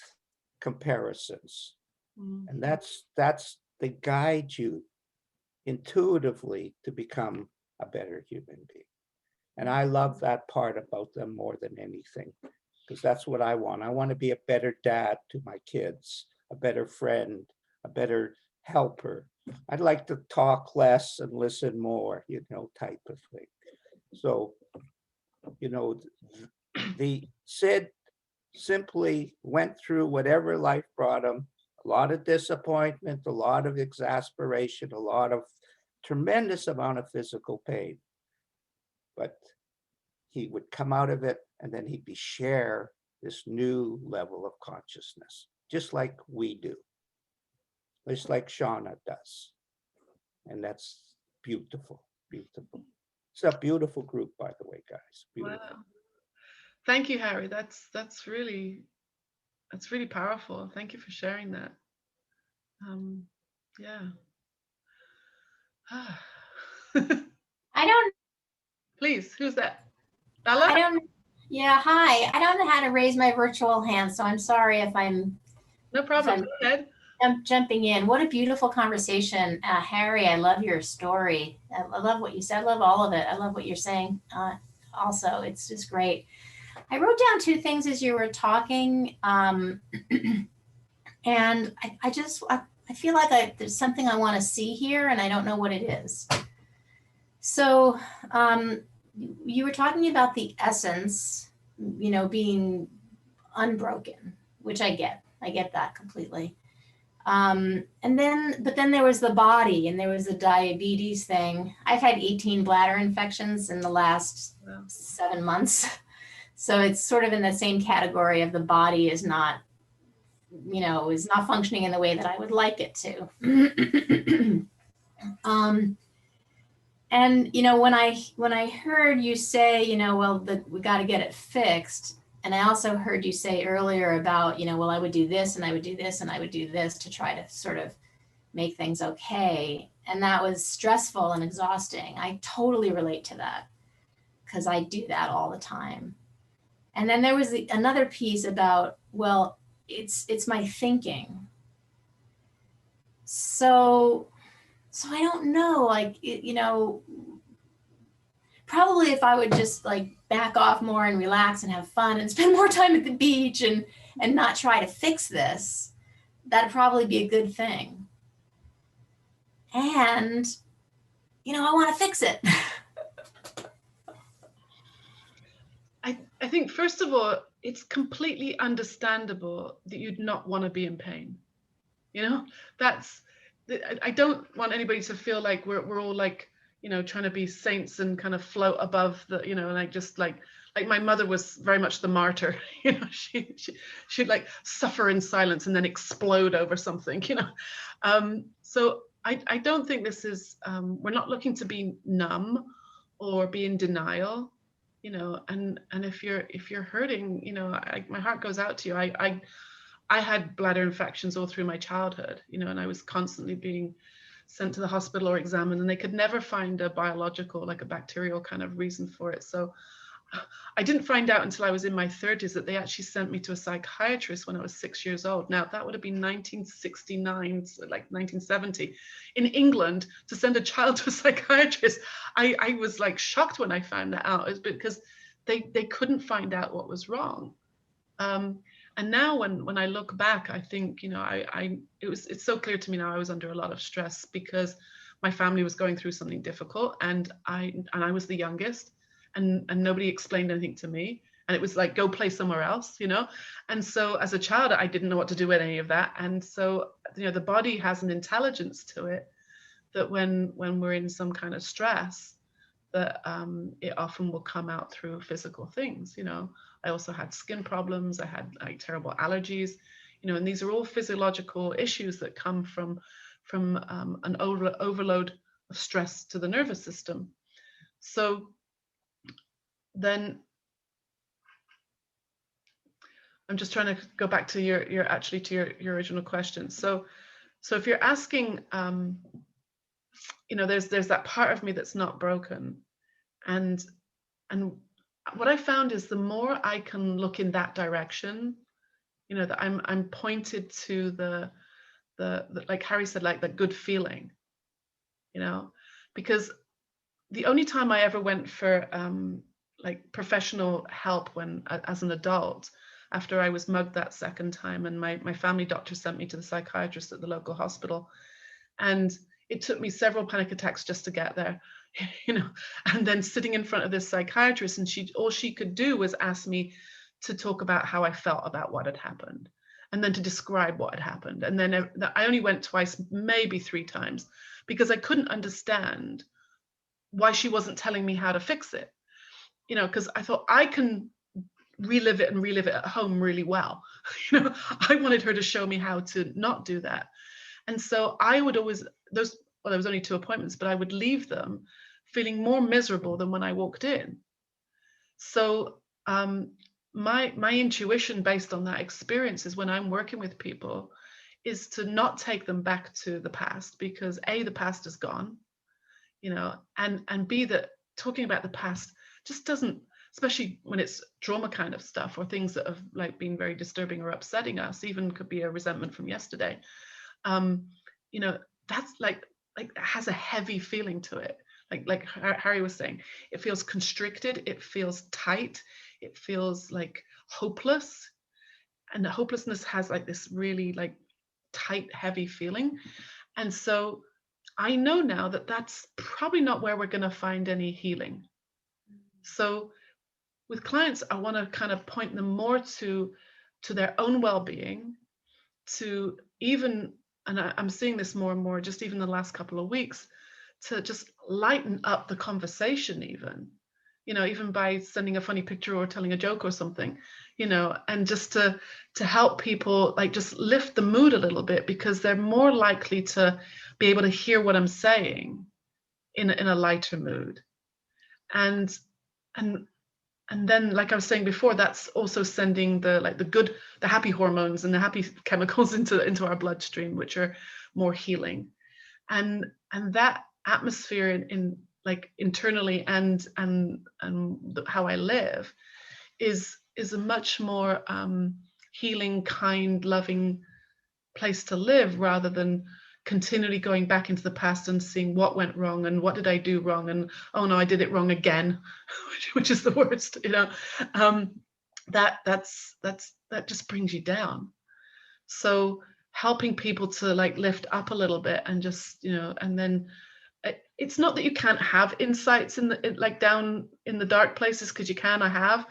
comparisons. And that's they guide you intuitively to become a better human being. And I love that part about them more than anything, because that's what I want. I want to be a better dad to my kids. a better friend, a better helper. I'd like to talk less and listen more, you know, type of thing. So, you know, the Sid simply went through whatever life brought him, a lot of disappointment, a lot of exasperation, a lot of tremendous amount of physical pain. But he would come out of it, and then he'd be share this new level of consciousness, just like we do, just like Chana does. And that's beautiful, beautiful. It's a beautiful group, by the way, guys. Beautiful. Wow. Thank you, Harry. That's really powerful. Thank you for sharing that. Yeah. I don't. Please, who's that? Bella? I don't. Yeah, hi. I don't know how to raise my virtual hand, so I'm sorry if I'm. No problem. Go ahead. I'm jumping in. What a beautiful conversation, Harry. I love your story. I love what you said. I love all of it. I love what you're saying. Also, it's just great. I wrote down two things as you were talking, and I feel like there's something I want to see here, and I don't know what it is. So you were talking about the essence, you know, being unbroken, which I get that completely. But then there was the body, and there was the diabetes thing. I've had 18 bladder infections in the last 7 months. So it's sort of in the same category of the body is not, you know, is not functioning in the way that I would like it to. And, you know, when I heard you say, you know, well, we got to get it fixed. And I also heard you say earlier about, you know, well, I would do this and I would do this and I would do this to try to sort of make things okay. And that was stressful and exhausting. I totally relate to that because I do that all the time. And then there was another piece about, well, it's my thinking. So I don't know, like, you know, probably if I would just like back off more and relax and have fun and spend more time at the beach and not try to fix this, that'd probably be a good thing. And, you know, I want to fix it. I think, first of all, it's completely understandable that you'd not want to be in pain. You know, I don't want anybody to feel like we're all like, you know, trying to be saints and kind of float above the, you know, like just like my mother was very much the martyr, you know, she'd like suffer in silence and then explode over something, you know. So I don't think this is, we're not looking to be numb or be in denial, you know, and if you're hurting, you know, my heart goes out to you. I had bladder infections all through my childhood, you know, and I was constantly being sent to the hospital or examined, and they could never find a biological, like a bacterial kind of reason for it. So I didn't find out until I was in my 30s that they actually sent me to a psychiatrist when I was 6 years old. Now, that would have been 1969, like 1970. In England, to send a child to a psychiatrist, I was like shocked when I found that out. It's because they couldn't find out what was wrong. And now when I look back, I think, you know, it's so clear to me now I was under a lot of stress because my family was going through something difficult, and I was the youngest, and nobody explained anything to me. And it was like, go play somewhere else, you know? And so as a child, I didn't know what to do with any of that. And so, you know, the body has an intelligence to it that when we're in some kind of stress, that it often will come out through physical things, you know. I also had skin problems. I had like terrible allergies, you know, and these are all physiological issues that come from an overload of stress to the nervous system. So then I'm just trying to go back to your original question. So if you're asking, you know, there's that part of me that's not broken, and what I found is the more I can look in that direction, you know, that I'm pointed to the like Harry said, like the good feeling, you know, because the only time I ever went for like professional help when as an adult after I was mugged that second time, and my family doctor sent me to the psychiatrist at the local hospital. And it took me several panic attacks just to get there, you know, and then sitting in front of this psychiatrist, and all she could do was ask me to talk about how I felt about what had happened, and then to describe what had happened. And then I only went twice, maybe 3 times, because I couldn't understand why she wasn't telling me how to fix it, you know, because I thought I can relive it at home really well. You know, I wanted her to show me how to not do that. And so I would always, there was only 2 appointments, but I would leave them feeling more miserable than when I walked in. So my intuition based on that experience is, when I'm working with people, is to not take them back to the past, because A, the past is gone, you know, and B, that talking about the past just doesn't, especially when it's trauma kind of stuff, or things that have like been very disturbing or upsetting us, even could be a resentment from yesterday. You know, that's like has a heavy feeling to it. Like Harry was saying, it feels constricted, it feels tight, it feels like hopeless. And the hopelessness has like this really like tight, heavy feeling. And so I know now that that's probably not where we're going to find any healing. So with clients, I want to kind of point them more to their own well-being, to even, and I'm seeing this more and more just even the last couple of weeks, to just lighten up the conversation even, you know, even by sending a funny picture or telling a joke or something, you know, and just to help people like just lift the mood a little bit, because they're more likely to be able to hear what I'm saying in a lighter mood. And then, like I was saying before, that's also sending the happy hormones and the happy chemicals into our bloodstream, which are more healing. And that atmosphere in like internally and how I live is a much more healing, kind, loving place to live, rather than continually going back into the past and seeing what went wrong and what did I do wrong, and oh no, I did it wrong again, which is the worst, you know. That just brings you down. So helping people to like lift up a little bit and just, you know, and then it's not that you can't have insights like down in the dark places, because you can, I have,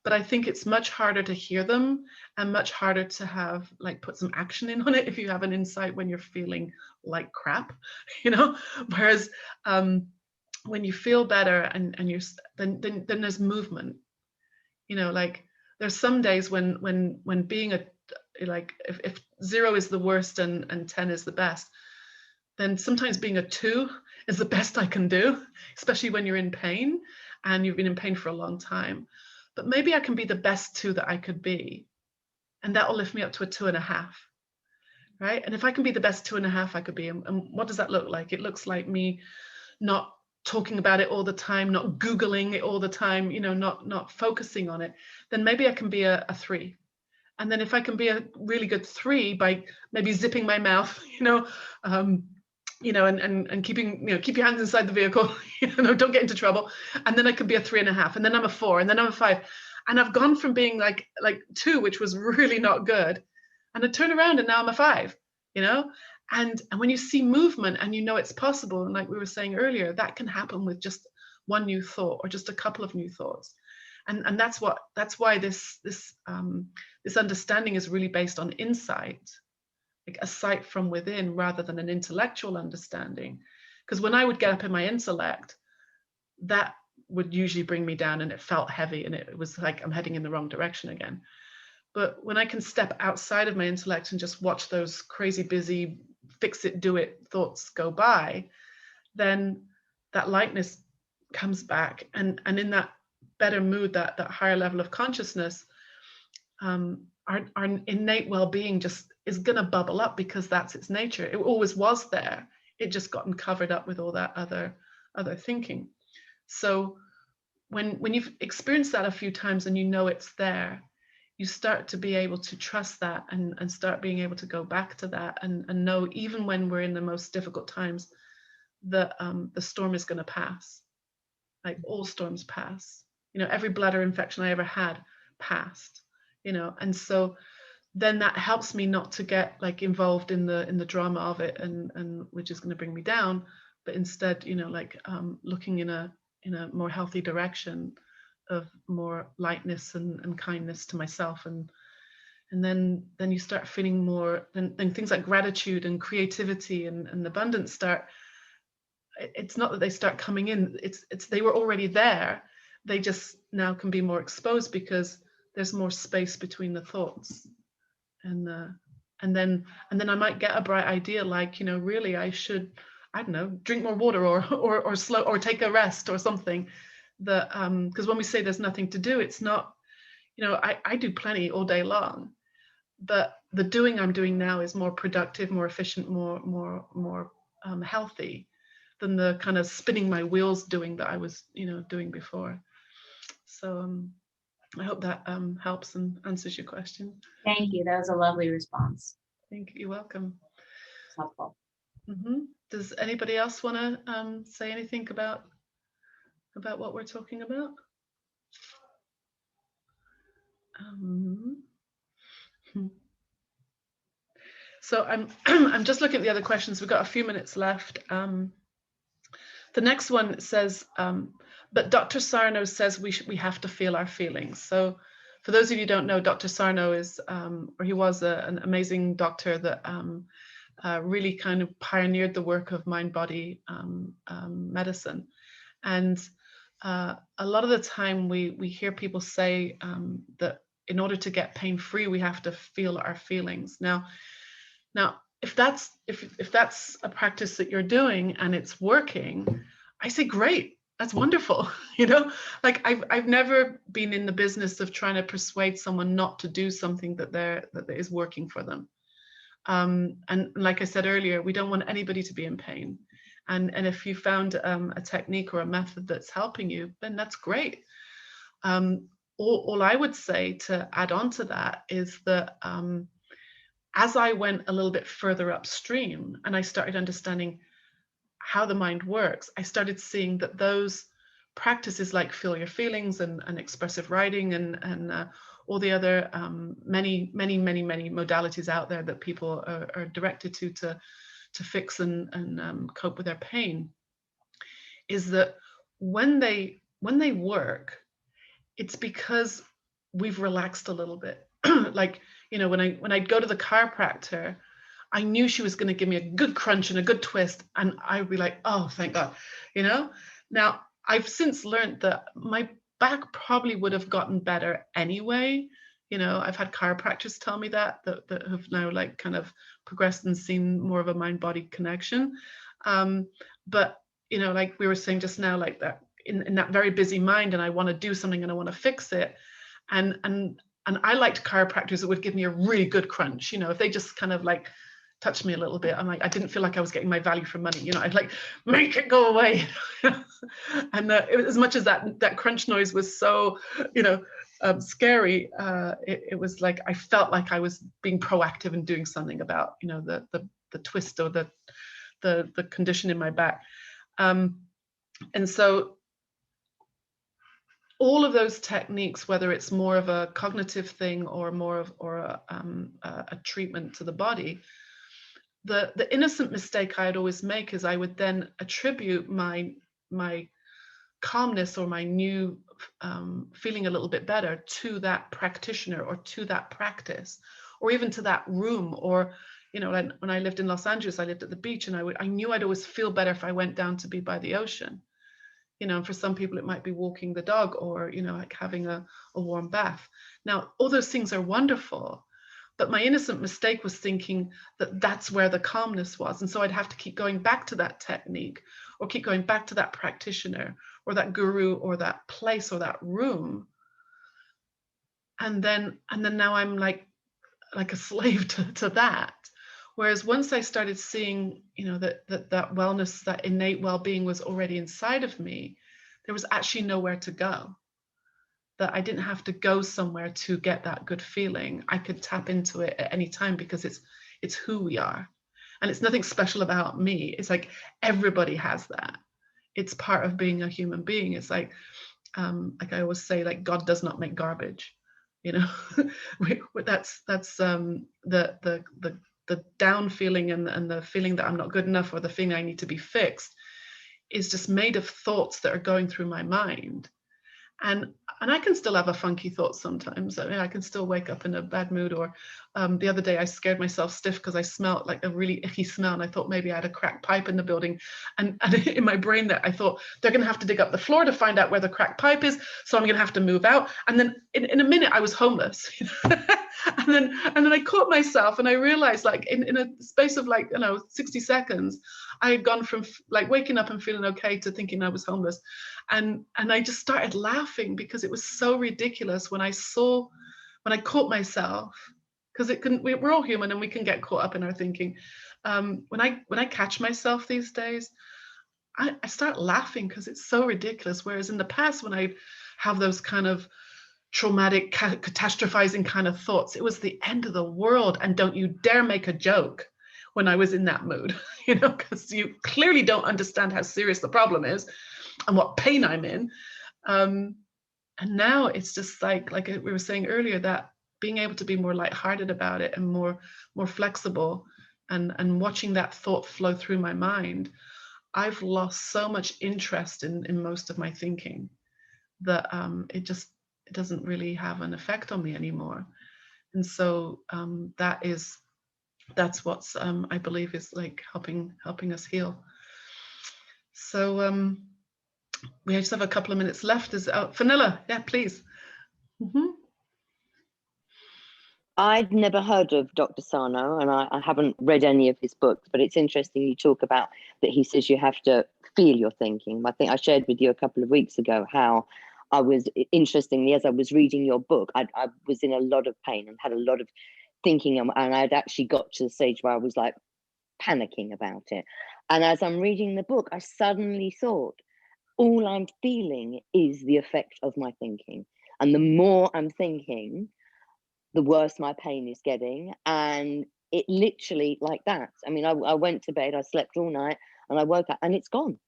but I think it's much harder to hear them and much harder to have like put some action in on it if you have an insight when you're feeling like crap, you know. Whereas when you feel better and you're then there's movement, you know. Like there's some days when being like if 0 is the worst and 10 is the best, then sometimes being a 2 is the best I can do, especially when you're in pain and you've been in pain for a long time. But maybe I can be the best 2 that I could be, and that will lift me up to a 2.5, right? And if I can be the best 2.5 I could be, and what does that look like? It looks like me not talking about it all the time, not Googling it all the time, you know, not focusing on it. Then maybe I can be a 3. And then if I can be a really good 3 by maybe zipping my mouth, you know, and keeping, you know, keep your hands inside the vehicle, you know, don't get into trouble. And then I could be a 3.5, and then I'm a 4, and then I'm a 5. And I've gone from being like 2, which was really not good, and I turn around and now I'm a 5, you know. And when you see movement and you know it's possible, and like we were saying earlier, that can happen with just one new thought or just a couple of new thoughts. And that's why this understanding is really based on insight, like a sight from within rather than an intellectual understanding. Because when I would get up in my intellect, that would usually bring me down, and it felt heavy, and it was like I'm heading in the wrong direction again. But when I can step outside of my intellect and just watch those crazy busy fix it, do it thoughts go by, then that lightness comes back, and in that better mood, that higher level of consciousness, our innate well-being just is going to bubble up, because that's its nature. It always was there. It just gotten covered up with all that other thinking. So when you've experienced that a few times and you know it's there, you start to be able to trust that and start being able to go back to that and know, even when we're in the most difficult times, that the storm is going to pass. Like all storms pass. You know, every bladder infection I ever had passed. you know, and so then that helps me not to get like involved in the drama of it, and which is going to bring me down, but instead, you know, like looking in a more healthy direction of more lightness and kindness to myself, and then you start feeling more, then things like gratitude and creativity and abundance start. It's not that they start coming in, it's they were already there, they just now can be more exposed because there's more space between the thoughts. And then I might get a bright idea, like, you know, really I should, I don't know, drink more water or slow, or take a rest or something. That because when we say there's nothing to do, it's not, you know, I do plenty all day long, but the doing I'm doing now is more productive, more efficient, more healthy than the kind of spinning my wheels doing that I was, you know, doing before. So I hope that helps and answers your question. Thank you. That was a lovely response. Thank you. You're welcome. It's helpful. Does anybody else want to say anything about what we're talking about? So I'm just looking at the other questions. We've got a few minutes left. The next one says, but Dr. Sarno says we have to feel our feelings. So for those of you who don't know, Dr. Sarno is, or he was an amazing doctor that really kind of pioneered the work of mind-body medicine. And a lot of the time we hear people say that in order to get pain-free, we have to feel our feelings. Now, if that's a practice that you're doing and it's working, I say great, that's wonderful. You know, like I've never been in the business of trying to persuade someone not to do something that is working for them. And like I said earlier, we don't want anybody to be in pain. And if you found a technique or a method that's helping you, then that's great. All I would say to add on to that is that as I went a little bit further upstream and I started understanding how the mind works, I started seeing that those practices like feel your feelings and expressive writing and all the other many modalities out there that people are directed to fix and cope with their pain, is that when they work, it's because we've relaxed a little bit. Like, you know, when I'd go to the chiropractor, I knew she was going to give me a good crunch and a good twist, and I'd be like, oh, thank God, you know. Now I've since learned that my back probably would have gotten better anyway. You know, I've had chiropractors tell me that have now like kind of progressed and seen more of a mind-body connection. But you know, like we were saying just now, like that in that very busy mind, and I want to do something and I want to fix it, and I liked chiropractors that would give me a really good crunch. You know, if they just kind of like touched me a little bit, I'm like, I didn't feel like I was getting my value for money. You know, I'd like make it go away. And it was, as much as that crunch noise was so, you know, scary, it was like I felt like I was being proactive and doing something about, you know, the twist or the condition in my back. And so all of those techniques, whether it's more of a cognitive thing or more of a treatment to the body, the innocent mistake I'd always make is I would then attribute my calmness or my new feeling a little bit better to that practitioner or to that practice, or even to that room. Or, you know, when I lived in Los Angeles, I lived at the beach, and I knew I'd always feel better if I went down to be by the ocean. You know, and for some people it might be walking the dog, or, you know, like having a warm bath. Now, all those things are wonderful, but my innocent mistake was thinking that that's where the calmness was. And so I'd have to keep going back to that technique, or keep going back to that practitioner or that guru or that place or that room. And then now I'm like a slave to that. Whereas once I started seeing, you know, that wellness, that innate well-being was already inside of me, there was actually nowhere to go. That I didn't have to go somewhere to get that good feeling. I could tap into it at any time because it's who we are. And it's nothing special about me. It's like everybody has that. It's part of being a human being. It's like I always say, like, God does not make garbage. you know. That's the down feeling and the feeling that I'm not good enough, or the feeling I need to be fixed, is just made of thoughts that are going through my mind. And I can still have a funky thought sometimes. I mean, I can still wake up in a bad mood. Or the other day I scared myself stiff because I smelled like a really icky smell, and I thought maybe I had a cracked pipe in the building. And in my brain that I thought they're going to have to dig up the floor to find out where the cracked pipe is, so I'm going to have to move out. And then in a minute I was homeless. and then I caught myself, and I realized, like, in a space of, like, 60 seconds, I had gone from like waking up and feeling okay to thinking I was homeless. And I just started laughing because it was so ridiculous when I caught myself, because we're all human and we can get caught up in our thinking. When I catch myself these days, I start laughing because it's so ridiculous. Whereas in the past, when I have those kind of traumatic, catastrophizing kind of thoughts, it was the end of the world, and don't you dare make a joke when I was in that mood, because you clearly don't understand how serious the problem is and what pain I'm in. And now it's just like we were saying earlier, that being able to be more lighthearted about it and more flexible, and watching that thought flow through my mind, I've lost so much interest in most of my thinking that it doesn't really have an effect on me anymore. And so that's what's I believe is like helping us heal. So we just have a couple of minutes left. Is Vanilla? Yeah, please. I'd never heard of Dr. Sarno, and I haven't read any of his books, but it's interesting you talk about that. He says you have to feel your thinking. I think I shared with you a couple of weeks ago how I was, interestingly, as I was reading your book, I was in a lot of pain and had a lot of thinking, and I'd actually got to the stage where I was like panicking about it. And as I'm reading the book, I suddenly thought, all I'm feeling is the effect of my thinking. And the more I'm thinking, the worse my pain is getting. And it literally, like that. I mean, I went to bed, I slept all night, and I woke up and it's gone.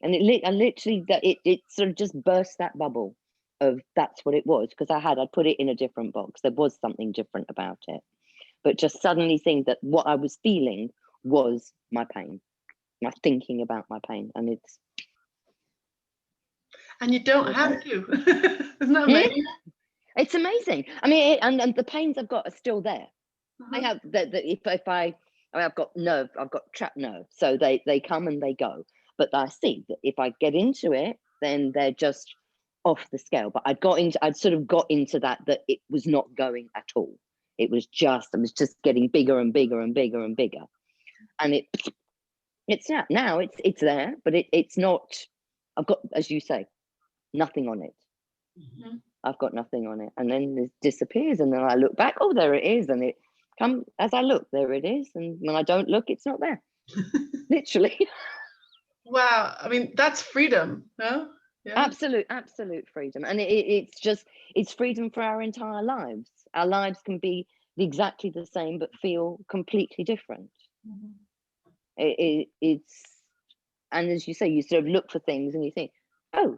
And it sort of just burst that bubble of that's what it was, because I'd put it in a different box. There was something different about it. But just suddenly think that what I was feeling was my pain, my thinking about my pain. And you don't have to. Isn't that amazing? It's amazing. I mean, and the pains I've got are still there. I have I've got trapped nerve, so they come and they go. But I see that if I get into it, then they're just off the scale. But I'd sort of got into that it was not going at all. I was just getting bigger and bigger and bigger and bigger. And it's now it's there, but it's not. I've got, as you say, nothing on it. I've got nothing on it, and then it disappears, and then I look back, oh, there it is, and it comes as I look, there it is, and when I don't look, it's not there. Literally. Wow, I mean, that's freedom, no? Yeah. Absolute freedom, and it's freedom for our entire lives. Our lives can be exactly the same, but feel completely different. It's, and as you say, you sort of look for things, and you think, oh,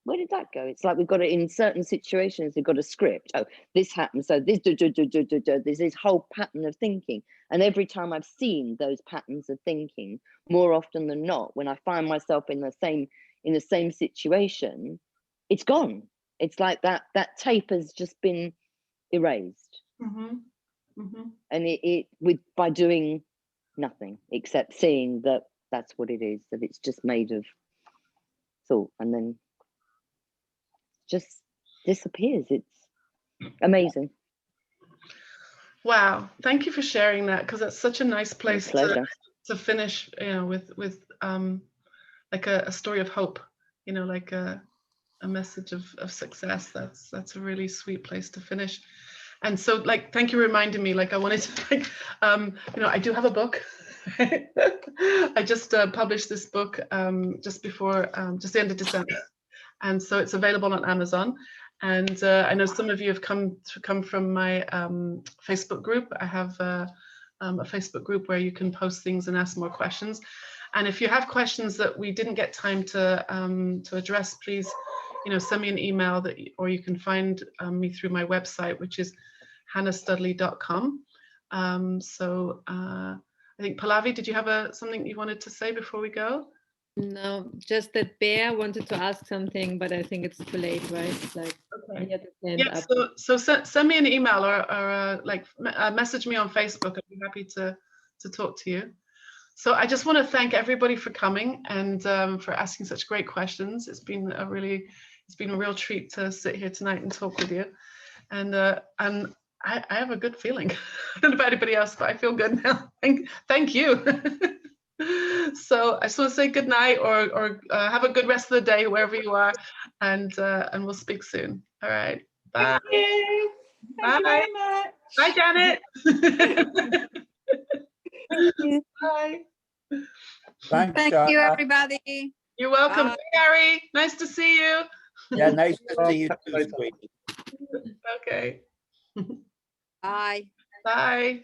where did that go? It's like we've got it in certain situations. We've got a script. Oh, this happens. So this, there's this whole pattern of thinking. And every time I've seen those patterns of thinking, more often than not, when I find myself in the same situation, it's gone. It's like that tape has just been erased. And by doing nothing except seeing that that's what it is, that it's just made of thought, and then just disappears. It's amazing. Wow, thank you for sharing that, because that's such a nice place to finish, with like a story of hope, like a message of success. That's a really sweet place to finish. And so, like, thank you for reminding me, like, I wanted to, I do have a book. I just published this book just before just the end of December. And so it's available on Amazon. And I know some of you have come from my Facebook group. I have a Facebook group where you can post things and ask more questions. And if you have questions that we didn't get time to address, please send me an email or you can find me through my website, which is chanastudley.com. I think Pallavi, did you have something you wanted to say before we go? No, just that Bear wanted to ask something, but I think it's too late, right? It's like he had his hand Yeah, up. so send me an email or message me on Facebook. I'd be happy to talk to you. So I just want to thank everybody for coming and for asking such great questions. It's been a real treat to sit here tonight and talk with you. And I have a good feeling. I don't know about anybody else, but I feel good now. Thank you. So I just want to say good night or have a good rest of the day wherever you are, and we'll speak soon. All right. Bye. Thank you. Thank you very much. Bye, Janet. Thank you. Bye. Thanks, Thank you, Chana. everybody. You're welcome. Bye. Hey, Gary. Nice to see you. Yeah, nice to see you too, sweetie. Okay. Bye. Bye.